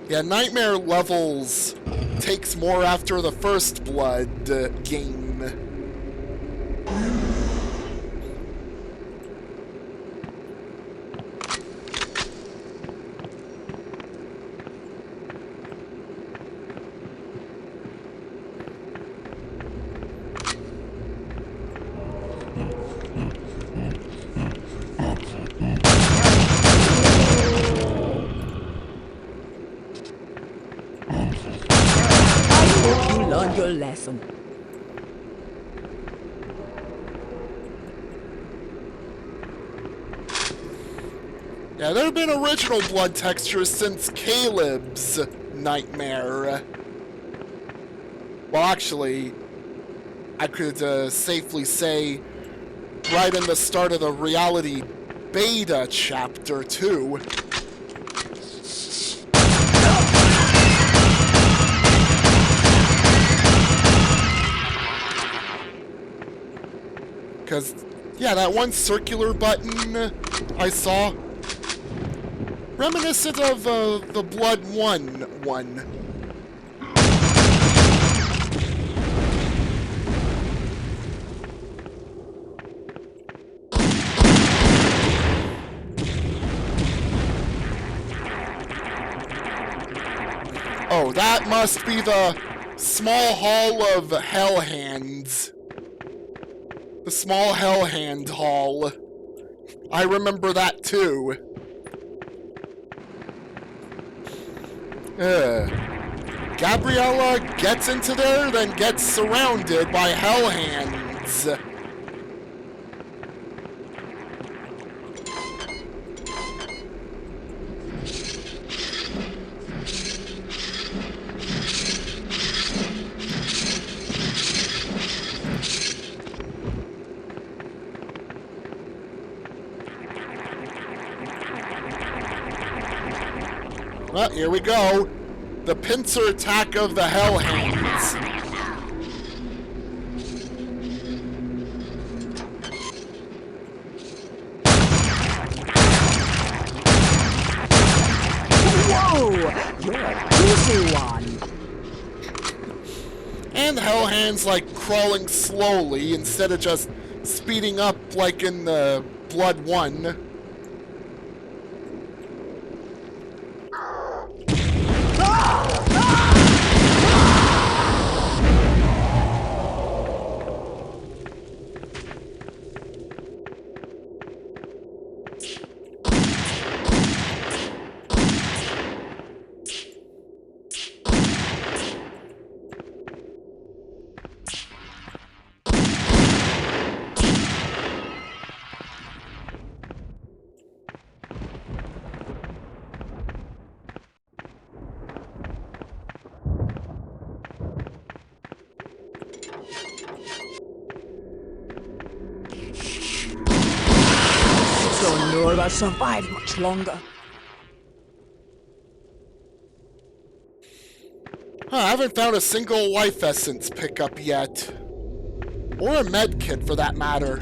Yeah, Nightmare levels takes more after the First Blood game. You learned your lesson. Yeah, there have been original blood textures since Caleb's Nightmare. Well, actually, I could safely say right in the start of the Reality Beta chapter, too. Because, yeah, that one circular button I saw, reminiscent of the Blood 1 one. Oh, that must be the small hall of Hellhands. The small Hellhand Hall. I remember that too. Gabriella gets into there, then gets surrounded by Hellhands. Well, here we go. The pincer attack of the Hellhands. Whoa! You're a juicy one. And the Hellhands like crawling slowly instead of just speeding up like in the Blood 1. Don't know if I'll survive much longer. I haven't found a single life essence pickup yet. Or a med kit for that matter.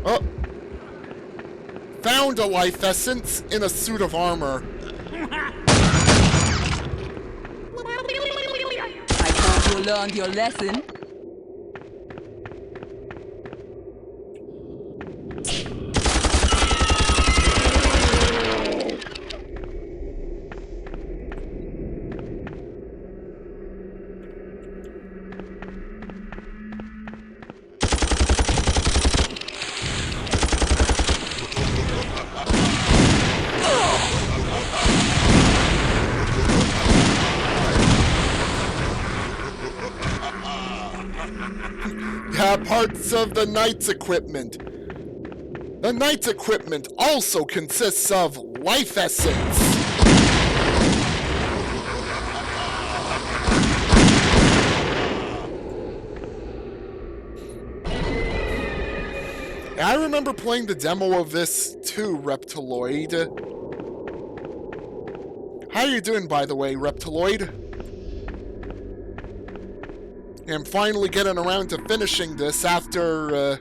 Oh. Found a life essence in a suit of armor. I thought you learned your lesson. Parts of the Knight's equipment. The Knight's equipment also consists of life essence. I remember playing the demo of this too, Reptiloid. How you doing, by the way, Reptiloid? I'm finally getting around to finishing this after,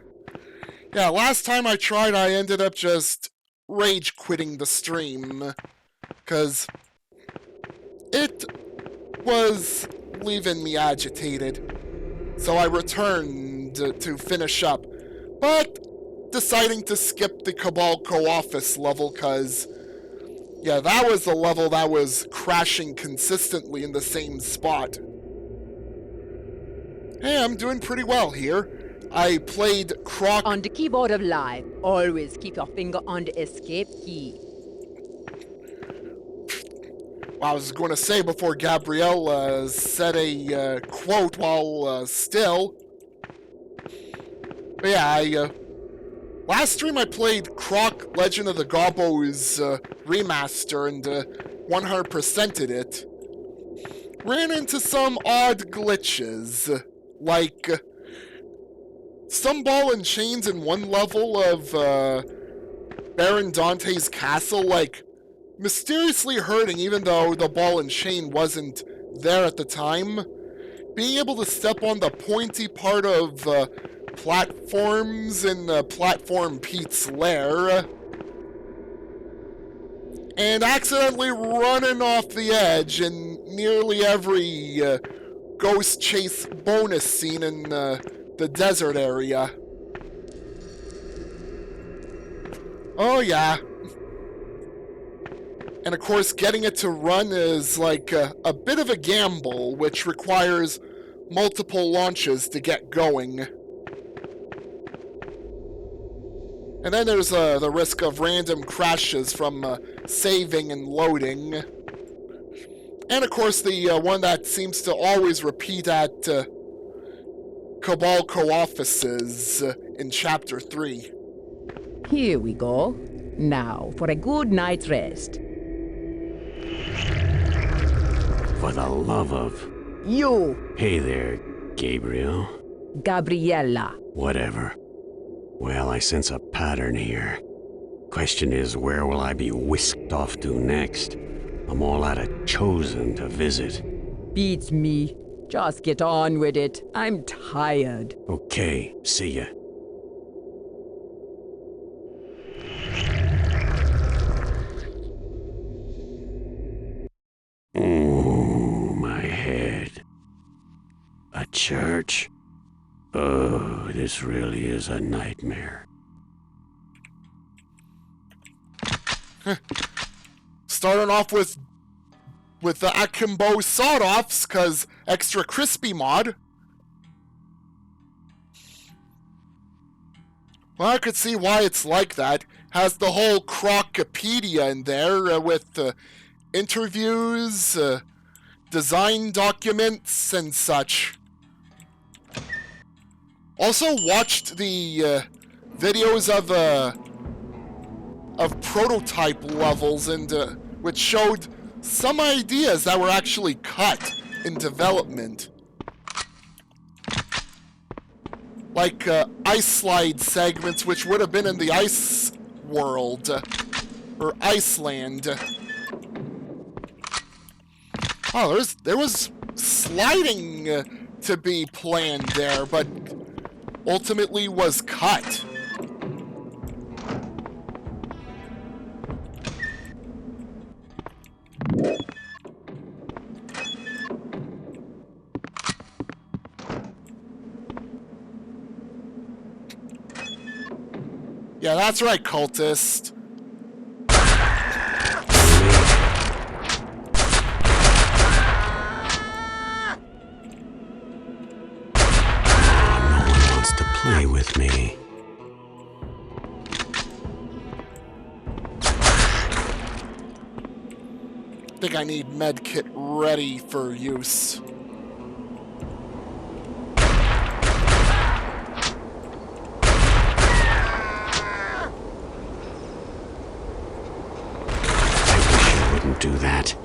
yeah, last time I tried, I ended up just rage quitting the stream. Because it was leaving me agitated. So I returned to finish up. But deciding to skip the Cabal Co-Office level, because, yeah, that was the level that was crashing consistently in the same spot. Hey, I'm doing pretty well here. I played Croc... On the keyboard of life, always keep your finger on the escape key. Well, I was going to say before Gabrielle said a quote while still. But yeah, last stream I played Croc Legend of the Gobos remaster and 100%ed it. Ran into some odd glitches, like some ball and chains in one level of Baron Dante's castle, like, mysteriously hurting even though the ball and chain wasn't there at the time. Being able to step on the pointy part of platforms in Platform Pete's lair. And accidentally running off the edge in nearly every ghost chase bonus scene in the desert area. Oh yeah. And of course, getting it to run is like a bit of a gamble, which requires multiple launches to get going. And then there's the risk of random crashes from saving and loading. And of course, the one that seems to always repeat at Cabal Co-Offices in Chapter 3. Here we go. Now, for a good night's rest. For the love of... You! Hey there, Gabriel. Gabriella. Whatever. Well, I sense a pattern here. Question is, where will I be whisked off to next? I'm all out of Chosen to visit. Beats me. Just get on with it. I'm tired. Okay, see ya. Ooh, my head. A church? Oh, this really is a nightmare. Starting off with the Akimbo sawed-offs, cause extra crispy mod. Well, I could see why it's like that. Has the whole Crocopedia in there with interviews, design documents, and such. Also watched the videos of prototype levels, and which showed some ideas that were actually cut in development. Like ice slide segments, which would have been in the ice world, or Iceland. Oh, there was sliding to be planned there, but ultimately was cut. Yeah, that's right, cultist. Play with me. I think I need medkit ready for use. I wish you wouldn't do that.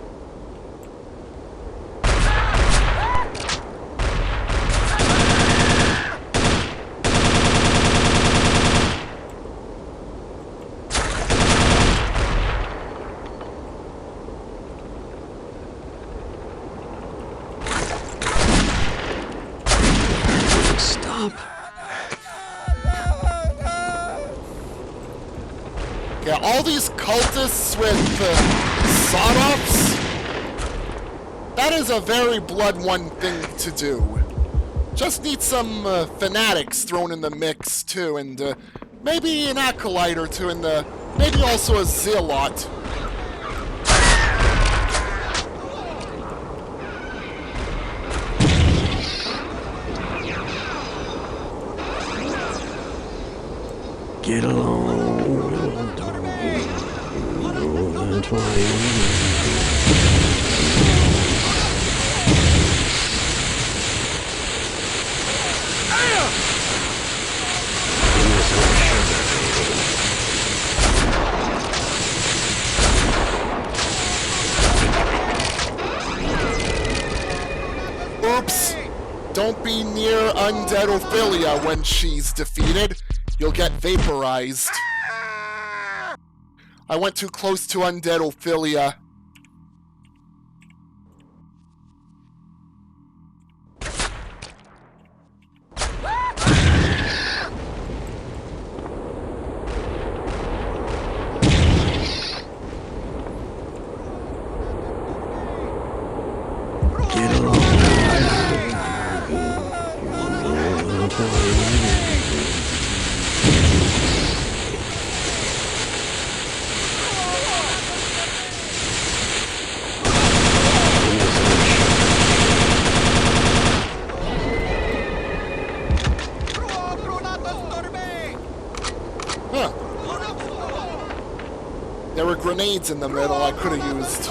stop. Yeah, all these cultists with sawed-offs, that is a very Blood 1 thing to do. Just need some fanatics thrown in the mix, too, and maybe an acolyte or two, and maybe also a zealot. Get along. That's why. Oops! Don't be near Undead Ophelia when she's defeated. You'll get vaporized. I went too close to Undead Ophelia. Huh. There were grenades in the middle I could have used.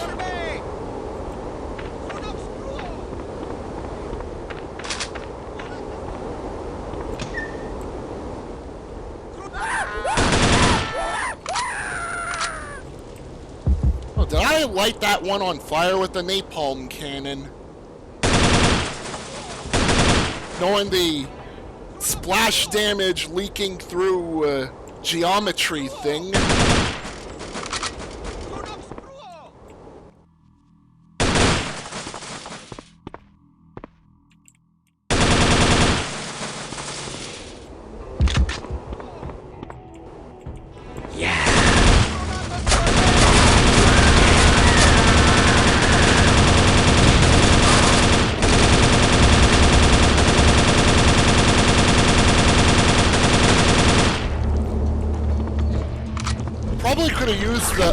Oh, did I light that one on fire with the napalm cannon? Knowing the splash damage leaking through geometry thing. Probably could have used the...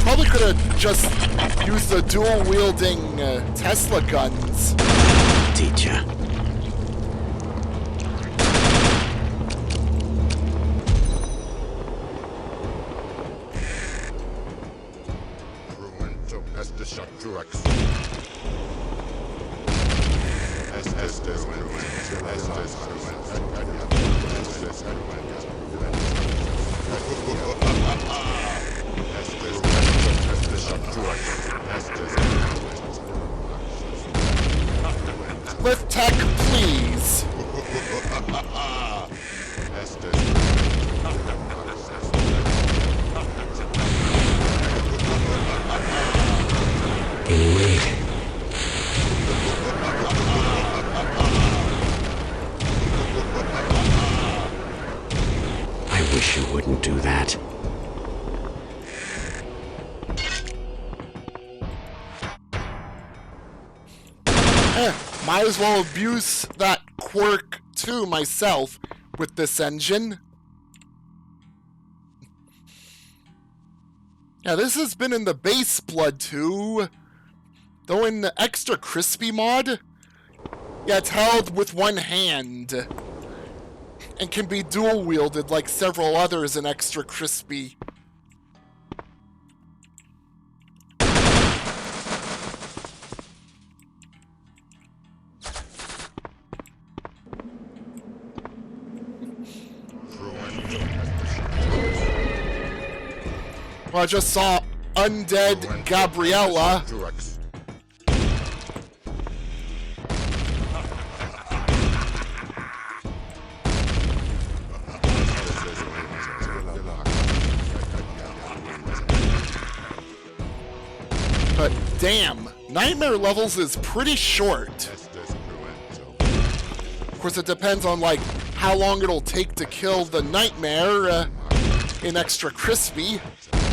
Probably could have just used the dual-wielding Tesla guns. Teacher. Lift tech, please. Anyway. I wish you wouldn't do that. Might as well abuse that quirk too myself with this engine. Yeah, this has been in the base Blood 2. Though in the Extra Crispy mod, yeah, it's held with one hand. And can be dual wielded like several others in Extra Crispy. Well, I just saw Undead Gabriella. But damn, Nightmare Levels is pretty short. Of course, it depends on, like, how long it'll take to kill the nightmare in Extra Crispy. Pay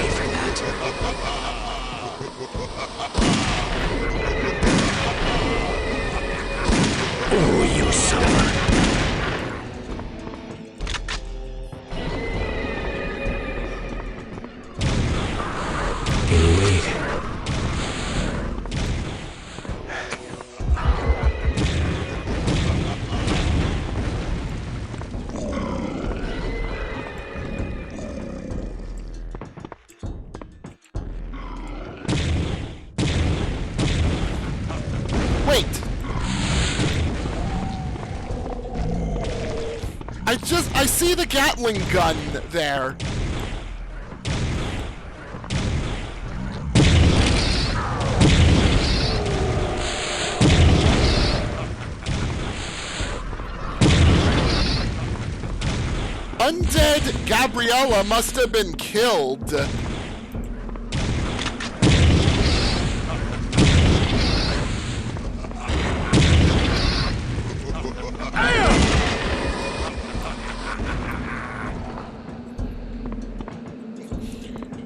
for that. Oh, you son of a... Wait. Wait! I see the Gatling gun there. Undead Gabriella must have been killed.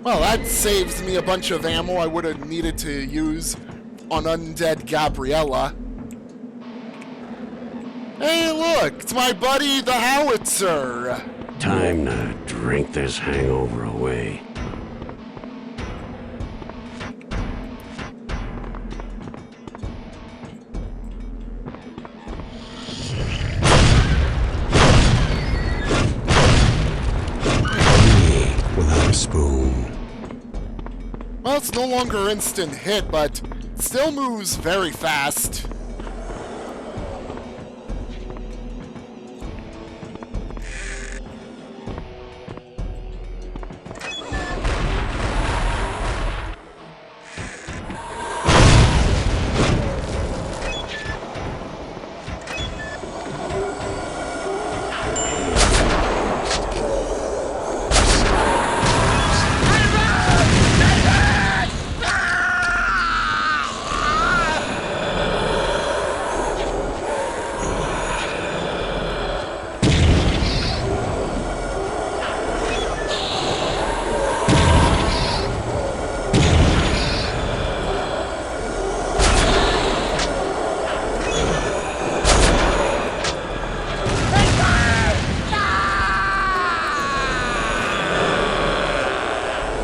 Well, that saves me a bunch of ammo I would have needed to use on Undead Gabriella. Hey, look! It's my buddy, the Howitzer! Time to drink this hangover away. Without a spoon. Well, it's no longer instant hit, but it still moves very fast.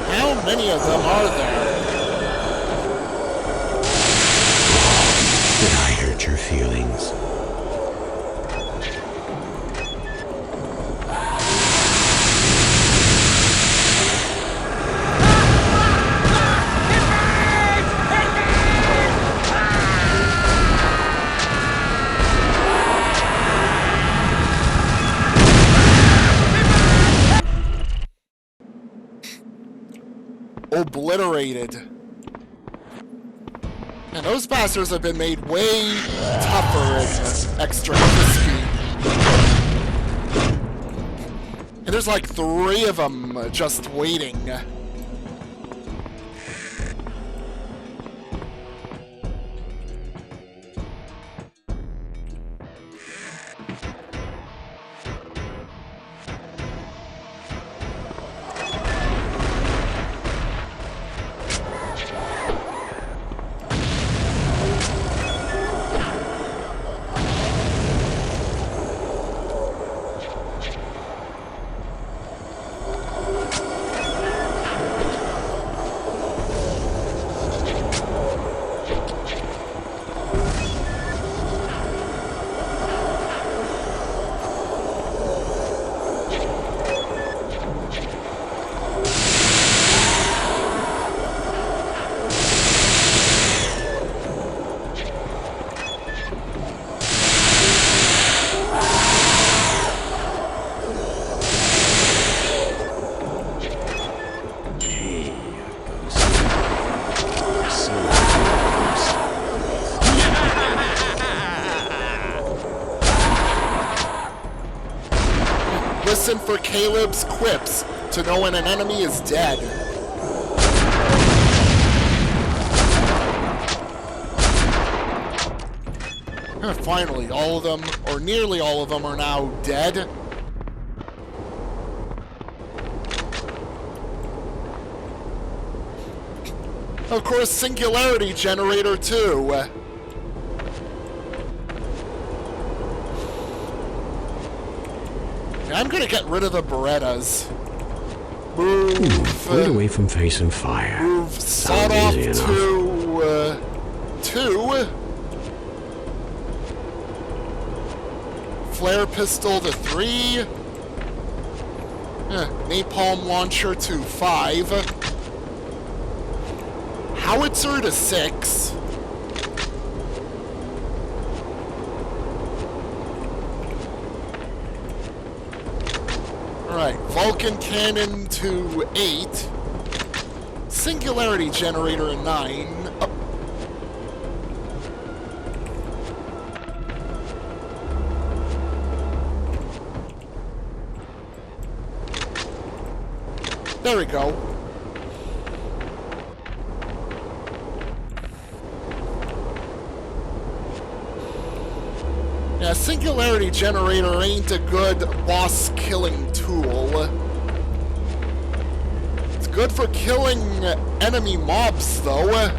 How many of them are there? Did I hurt your feelings? Obliterated. And those bastards have been made way tougher and extra crispy. And there's like 3 of them just waiting. listen for Caleb's quips to know when an enemy is dead. Finally, all of them, or nearly all of them, are now dead. Of course, Singularity Generator too. I'm gonna get rid of the Berettas. Move. Get away from facing fire. Move Sawed Off easy enough. to 2. Flare Pistol to 3. Napalm Launcher to 5. Howitzer to 6. Alright, Vulcan Cannon to 8. Singularity Generator to 9. Oh. There we go. Yeah, Singularity Generator ain't a good boss-killing tool. It's good for killing enemy mobs, though.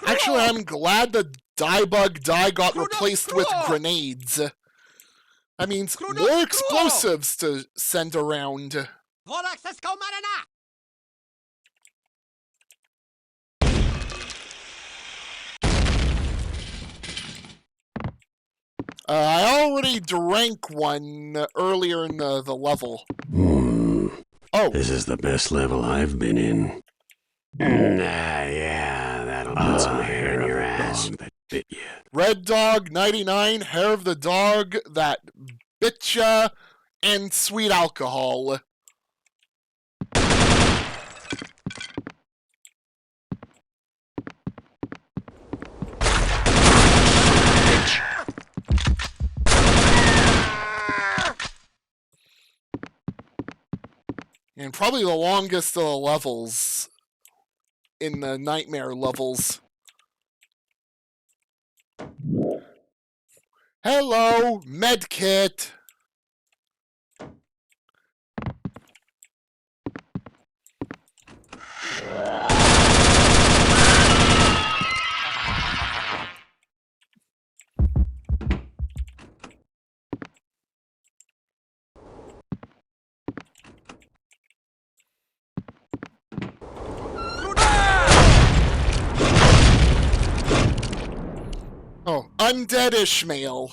Actually, I'm glad the Diebug Die got replaced with grenades. That means more explosives to send around. I already drank one earlier in the level. Oh. This is the best level I've been in. Yeah, that'll put some hair in your ass. That bit you. Red Dog 99, Hair of the Dog that bit ya, and Sweet Alcohol. And probably the longest of the levels in the Nightmare levels. Hello, Medkit. Oh, Undead Ishmael.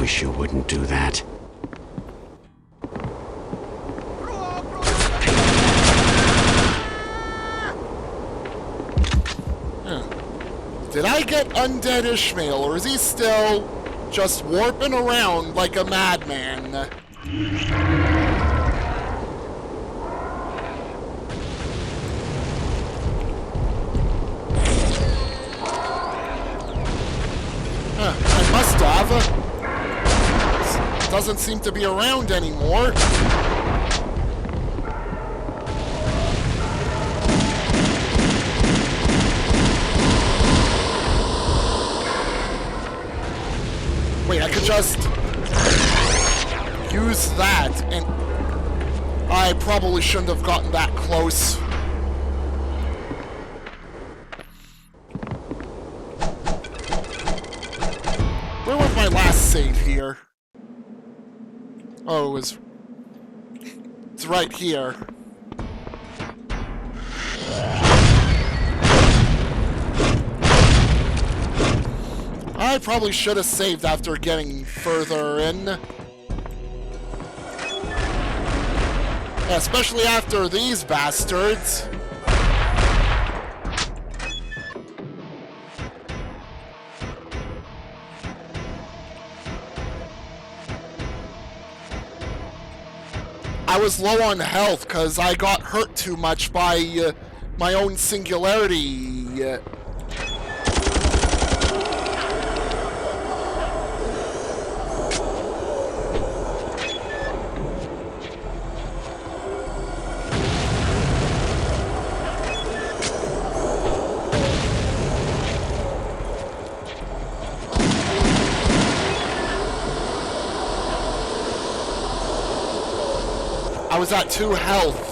Wish you wouldn't do that. Did I get Undead Ishmael, or is he still just warping around like a madman? I must have. Doesn't seem to be around anymore. have just used that, and I probably shouldn't have gotten that close. Where was my last save here? Oh, it's right here. I probably should have saved after getting further in. Especially after these bastards. I was low on health because I got hurt too much by my own singularity. I was at 2 health.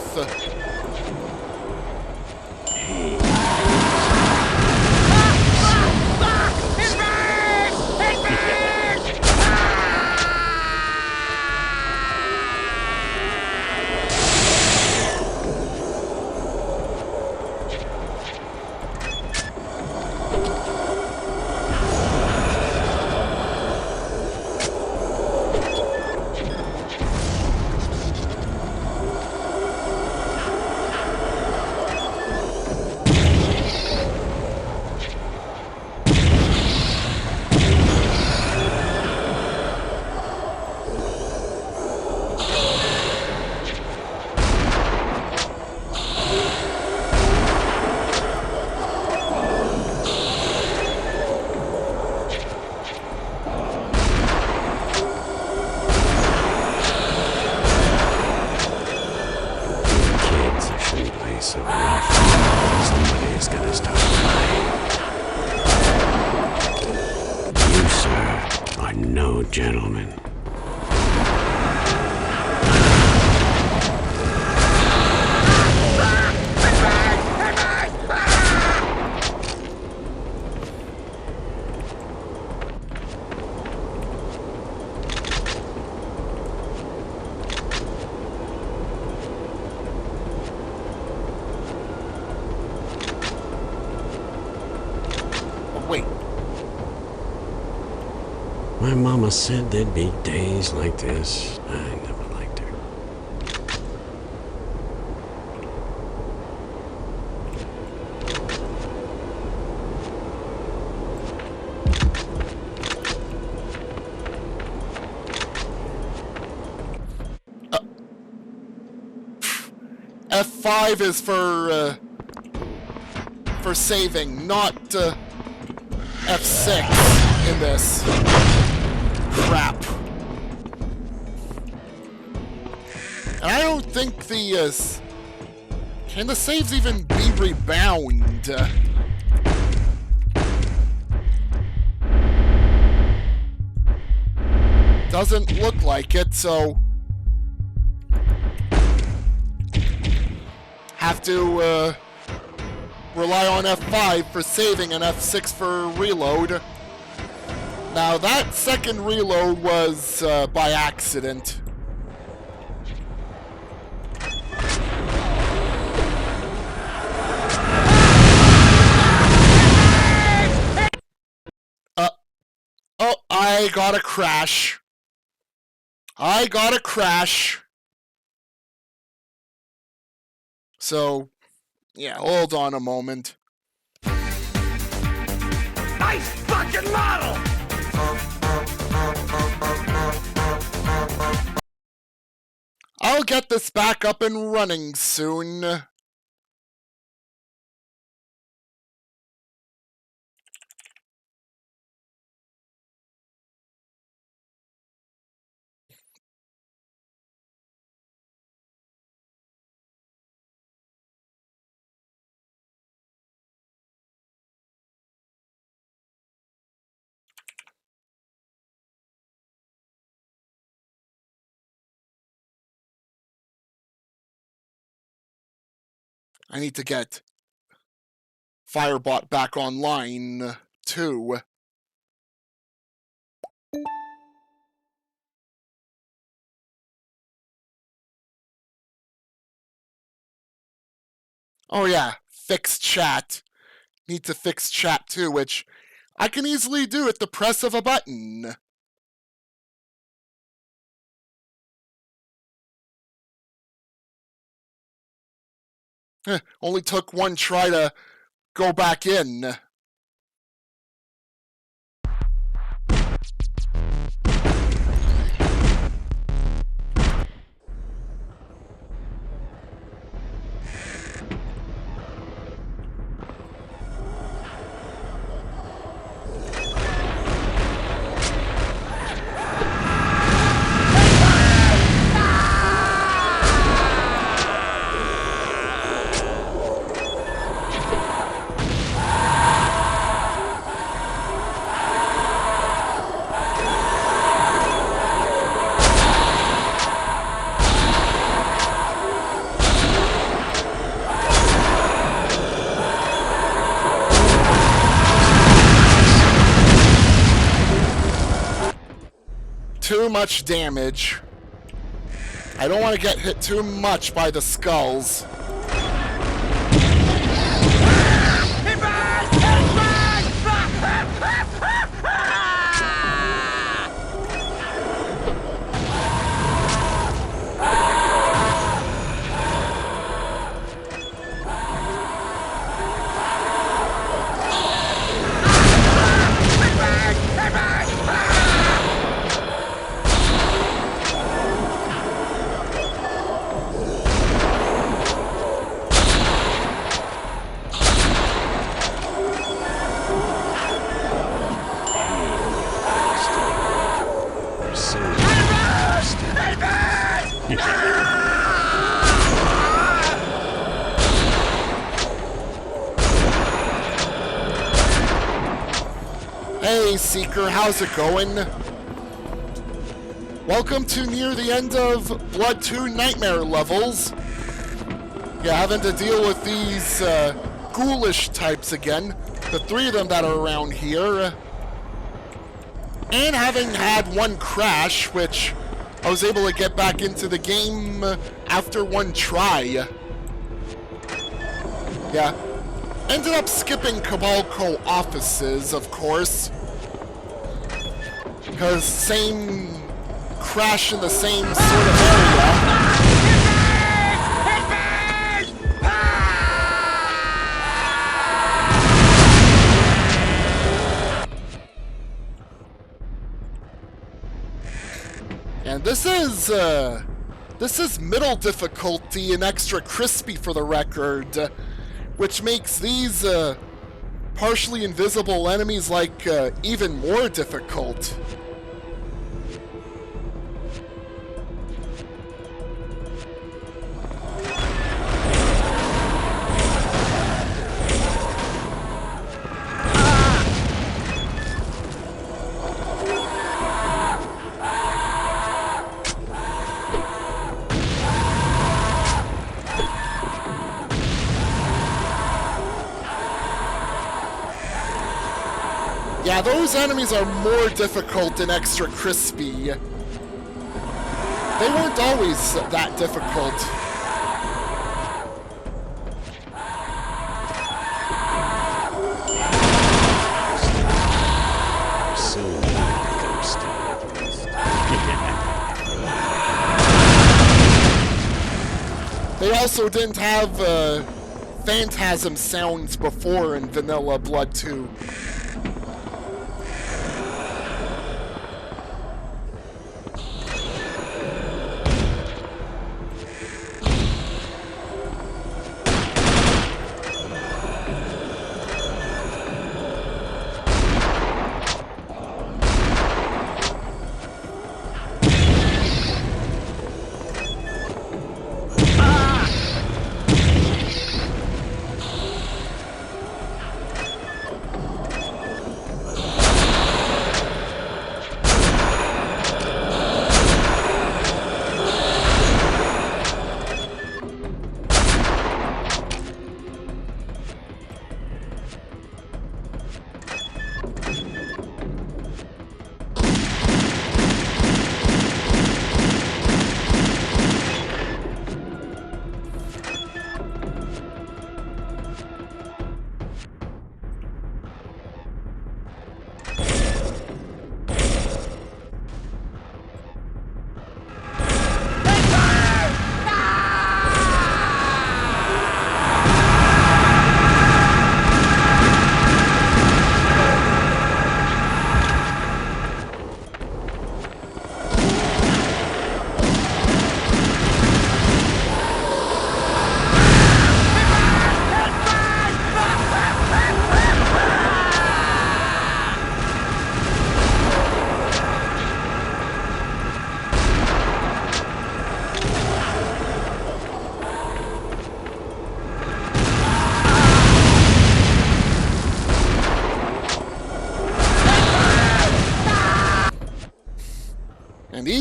So rough, somebody is gonna start crying. You, sir, are no gentleman. Wait. My mama said there'd be days like this. I never liked her. F5 is for saving, not F6 in this. Crap. And I don't think the can the saves even be rebound? Doesn't look like it, so have to rely on F5 for saving and F6 for reload. Now that second reload was by accident. Oh, I got a crash. I got a crash. So, yeah, hold on a moment. Nice fucking model! I'll get this back up and running soon. I need to get Firebot back online, too. Oh yeah, fix chat. Need to fix chat too, which I can easily do at the press of a button. Only took one try to go back in. Too much damage. I don't want to get hit too much by the skulls. Hey Seeker, how's it going? Welcome to near the end of Blood 2 Nightmare levels. Yeah, having to deal with these ghoulish types again. The three of them that are around here. And having had one crash, which I was able to get back into the game after one try. Yeah. Ended up skipping Cabalco offices, of course. Because same crash in the same sort of area. And this is middle difficulty and extra crispy for the record, which makes these partially invisible enemies like even more difficult. Yeah, those enemies are more difficult and extra crispy. They weren't always that difficult. They also didn't have phantasm sounds before in Vanilla Blood 2.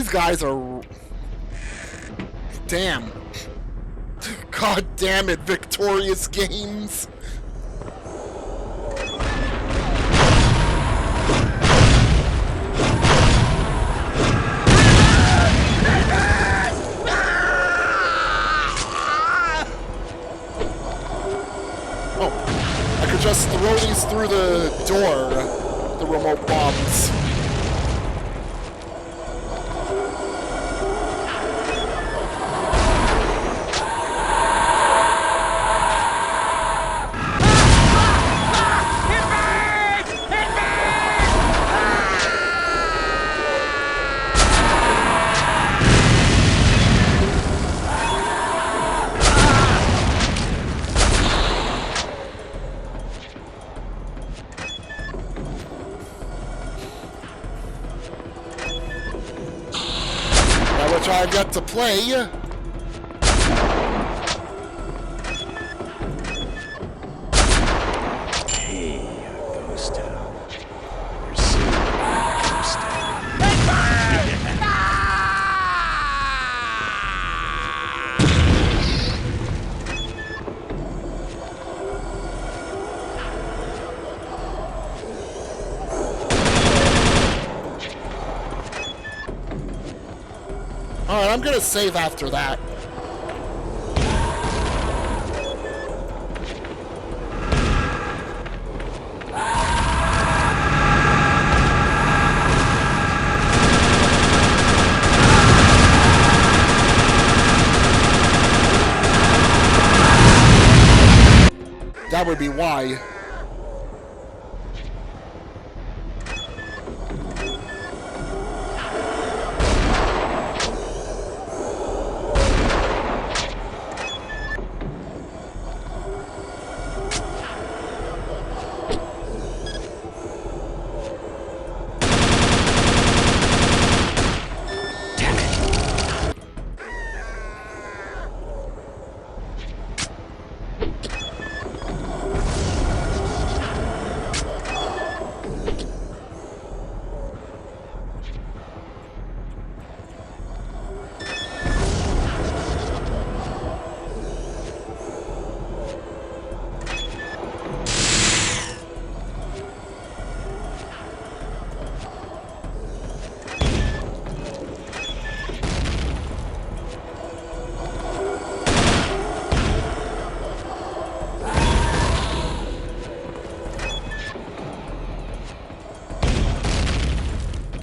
These guys are... Damn. God damn it, Victorious Games. Oh, I could just throw these through the door, the remote bombs. Which I've got to play. Hey, Ghost Town. You're seeing Ghost Town. Alright, I'm gonna save after that. That would be why.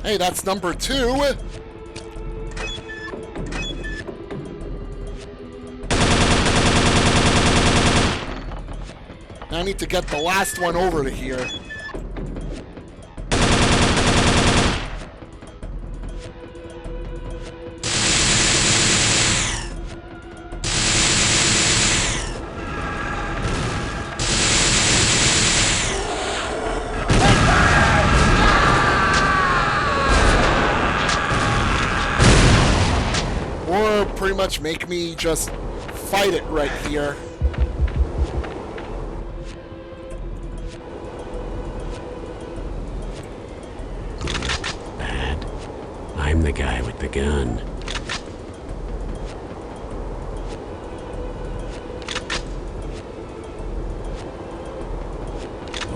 Hey, that's number 2. I need to get the last one over to here. Or pretty much make me just fight it right here. Bad. I'm the guy with the gun.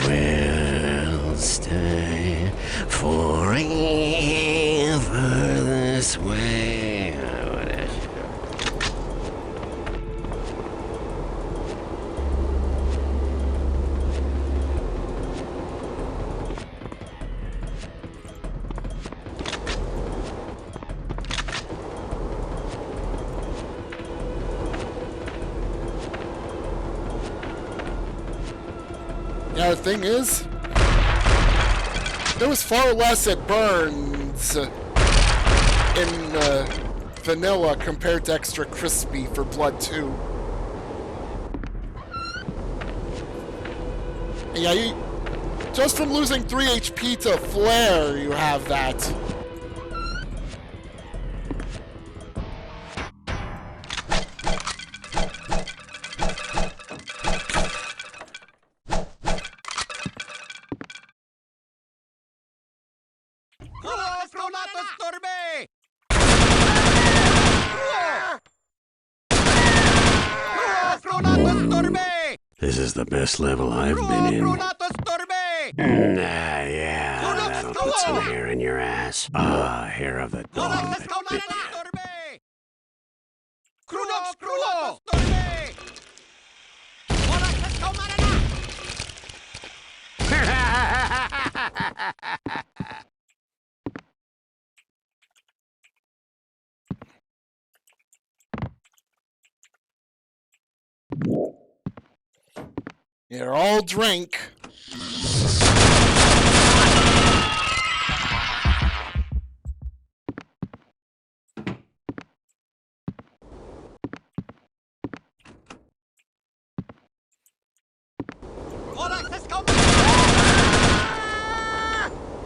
We'll stay forever this way. The thing is, there was far less it burns in vanilla compared to Extra Crispy for Blood 2. Yeah, just from losing 3 HP to Flare, you have that. This is the best level I've been in. Yeah, that'll put some hair in your ass. Ah, hair of the dog that bit you. You're all drink.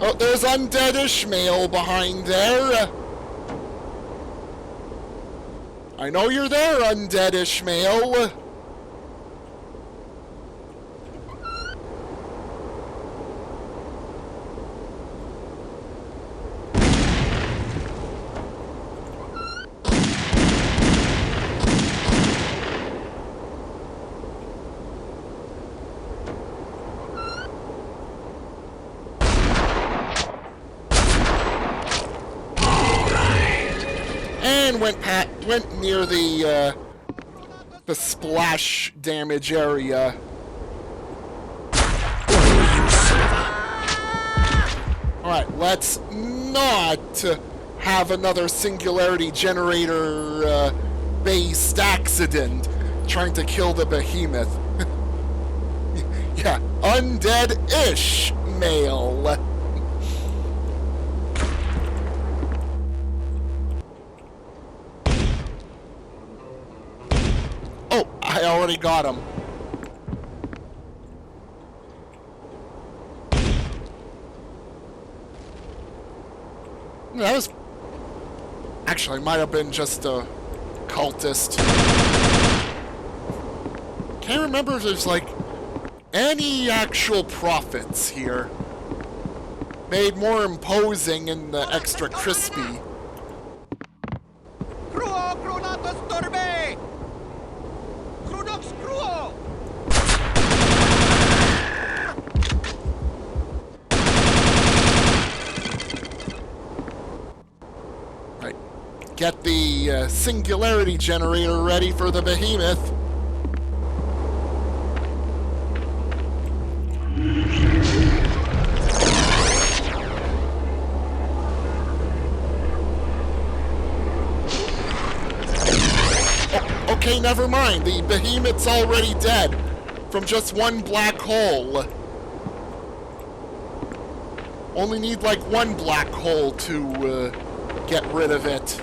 Oh, there's Undead Ishmael behind there. I know you're there, Undead Ishmael. And went near the splash damage area. Alright, let's not have another singularity generator based accident trying to kill the behemoth. Yeah, Undead Ishmael. Oh, I already got him. That was... Actually, might have been just a cultist. Can't remember if there's, like, any actual profits here. Made more imposing and extra crispy. Right. Get the singularity generator ready for the behemoth. Okay, never mind. The behemoth's already dead from just one black hole. Only need like one black hole to get rid of it.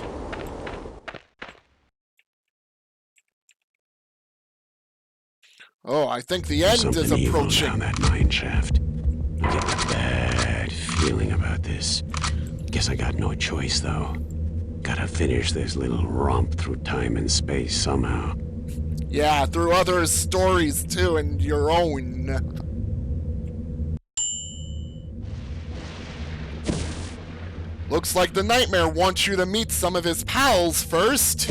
Oh, I think the end is approaching. Down that mine shaft. I'm getting a bad feeling about this. Guess I got no choice though. Gotta finish this little romp through time and space somehow. Yeah, through other stories too, and your own. Looks like the Nightmare wants you to meet some of his pals first.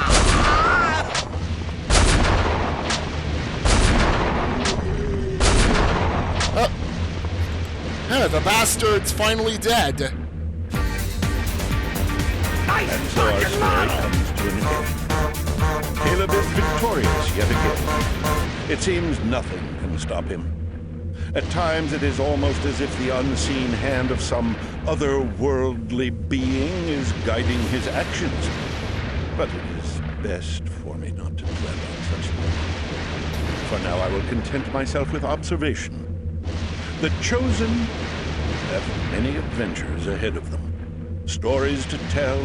The bastard's finally dead. And so our story comes to an end. Caleb is victorious yet again. It seems nothing can stop him. At times it is almost as if the unseen hand of some otherworldly being is guiding his actions. But it is best for me not to dwell on such things. For now I will content myself with observation. The Chosen have many adventures ahead of them. Stories to tell,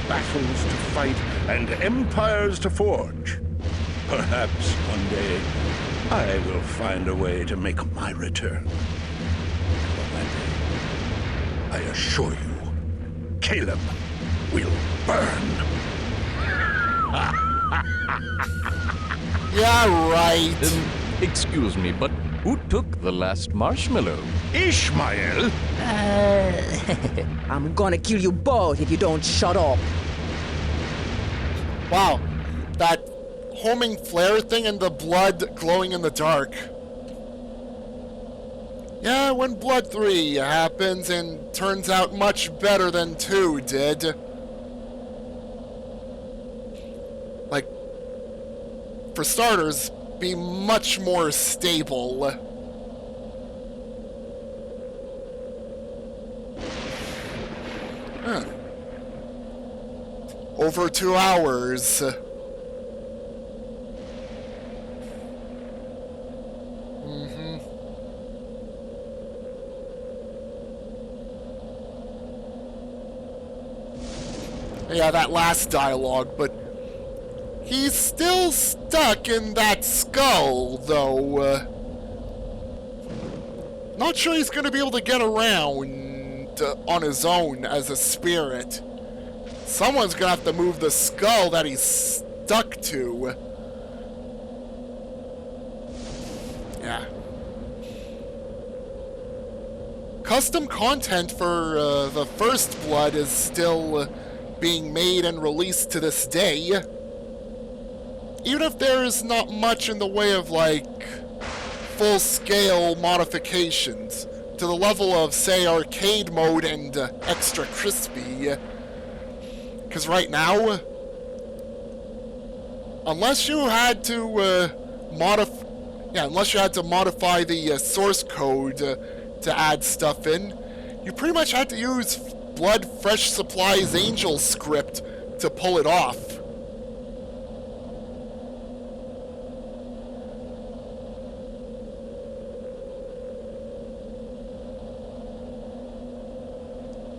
battles to fight, and empires to forge. Perhaps one day I will find a way to make my return. And on that day, I assure you, Caleb will burn. Yeah, right. Excuse me, but who took the last marshmallow? Ishmael! I'm gonna kill you both if you don't shut up. Wow, that homing flare thing and the blood glowing in the dark. Yeah, when Blood 3 happens and turns out much better than 2 did. Like, for starters, be much more stable. Huh. Over 2 hours. Yeah, that last dialogue, but he's still stuck in that skull, though. Not sure he's gonna be able to get around on his own as a spirit. Someone's gonna have to move the skull that he's stuck to. Yeah. Custom content for the First Blood is still being made and released to this day. Even if there's not much in the way of, like, full-scale modifications to the level of, say, arcade mode and extra crispy. Because right now, unless you had to modify the source code to add stuff in, you pretty much had to use Blood Fresh Supplies Angel script to pull it off.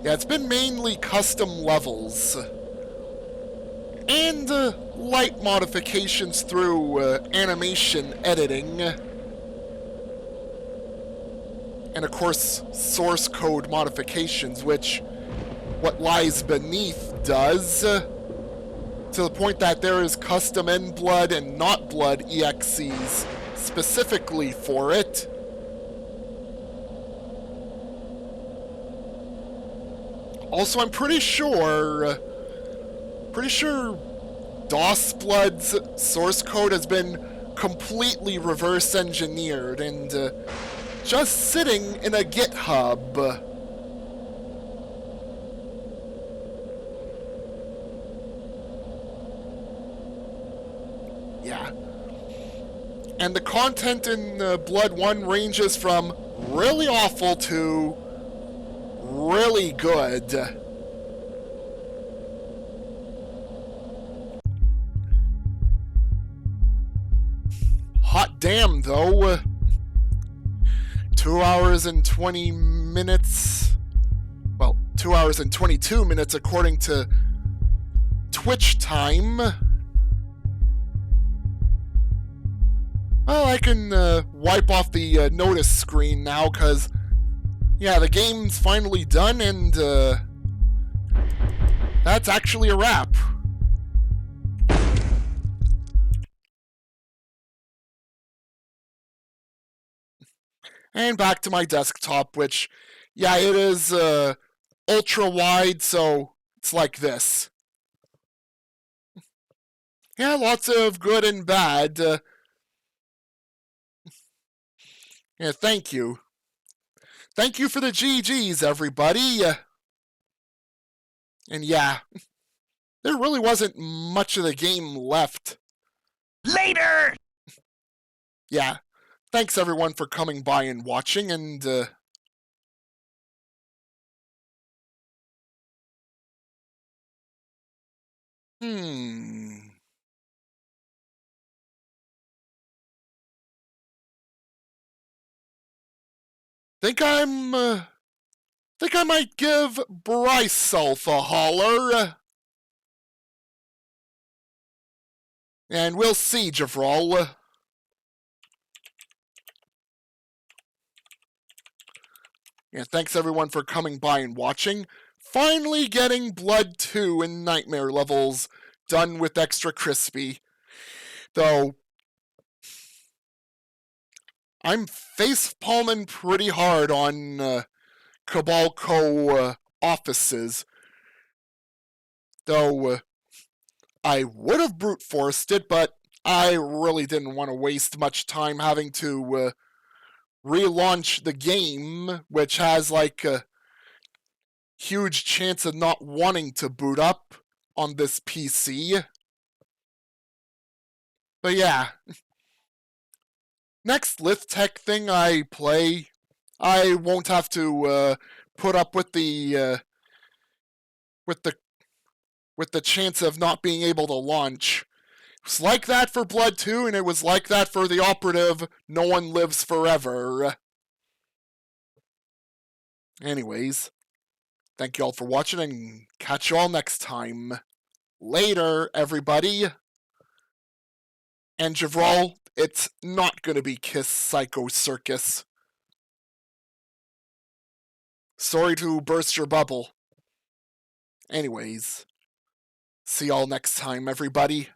Yeah, it's been mainly custom levels. And light modifications through animation editing. And of course, source code modifications, which What Lies Beneath does, to the point that there is custom N-Blood and Not Blood EXEs specifically for it. Also, I'm pretty sure DOS Blood's source code has been completely reverse engineered and just sitting in a GitHub. Yeah. And the content in Blood 1 ranges from really awful to really good. Hot damn, though. 2 hours and 20 minutes. Well, 2 hours and 22 minutes according to Twitch time. Well, I can wipe off the notice screen now, because, yeah, the game's finally done, and that's actually a wrap. And back to my desktop, which, yeah, it is ultra wide, so it's like this. Yeah, lots of good and bad. Yeah, thank you. thank you for the GGs, everybody. And yeah, there really wasn't much of the game left. Later! Yeah, thanks everyone for coming by and watching, and think I might give Bryself a holler. And we'll see, Javral. Yeah, thanks everyone for coming by and watching. Finally getting Blood 2 and Nightmare levels done with Extra Crispy. Though, I'm face-palming pretty hard on Cabal Co. offices. Though, I would have brute forced it, but I really didn't want to waste much time having to relaunch the game, which has like a huge chance of not wanting to boot up on this PC. But yeah, next Lithtech thing I play, I won't have to put up with the chance of not being able to launch. It was like that for Blood 2, and it was like that for the operative No One Lives Forever. Anyways, thank you all for watching, and catch you all next time. Later, everybody. And Javral, it's not gonna be Kiss Psycho Circus. Sorry to burst your bubble. Anyways, see y'all next time, everybody.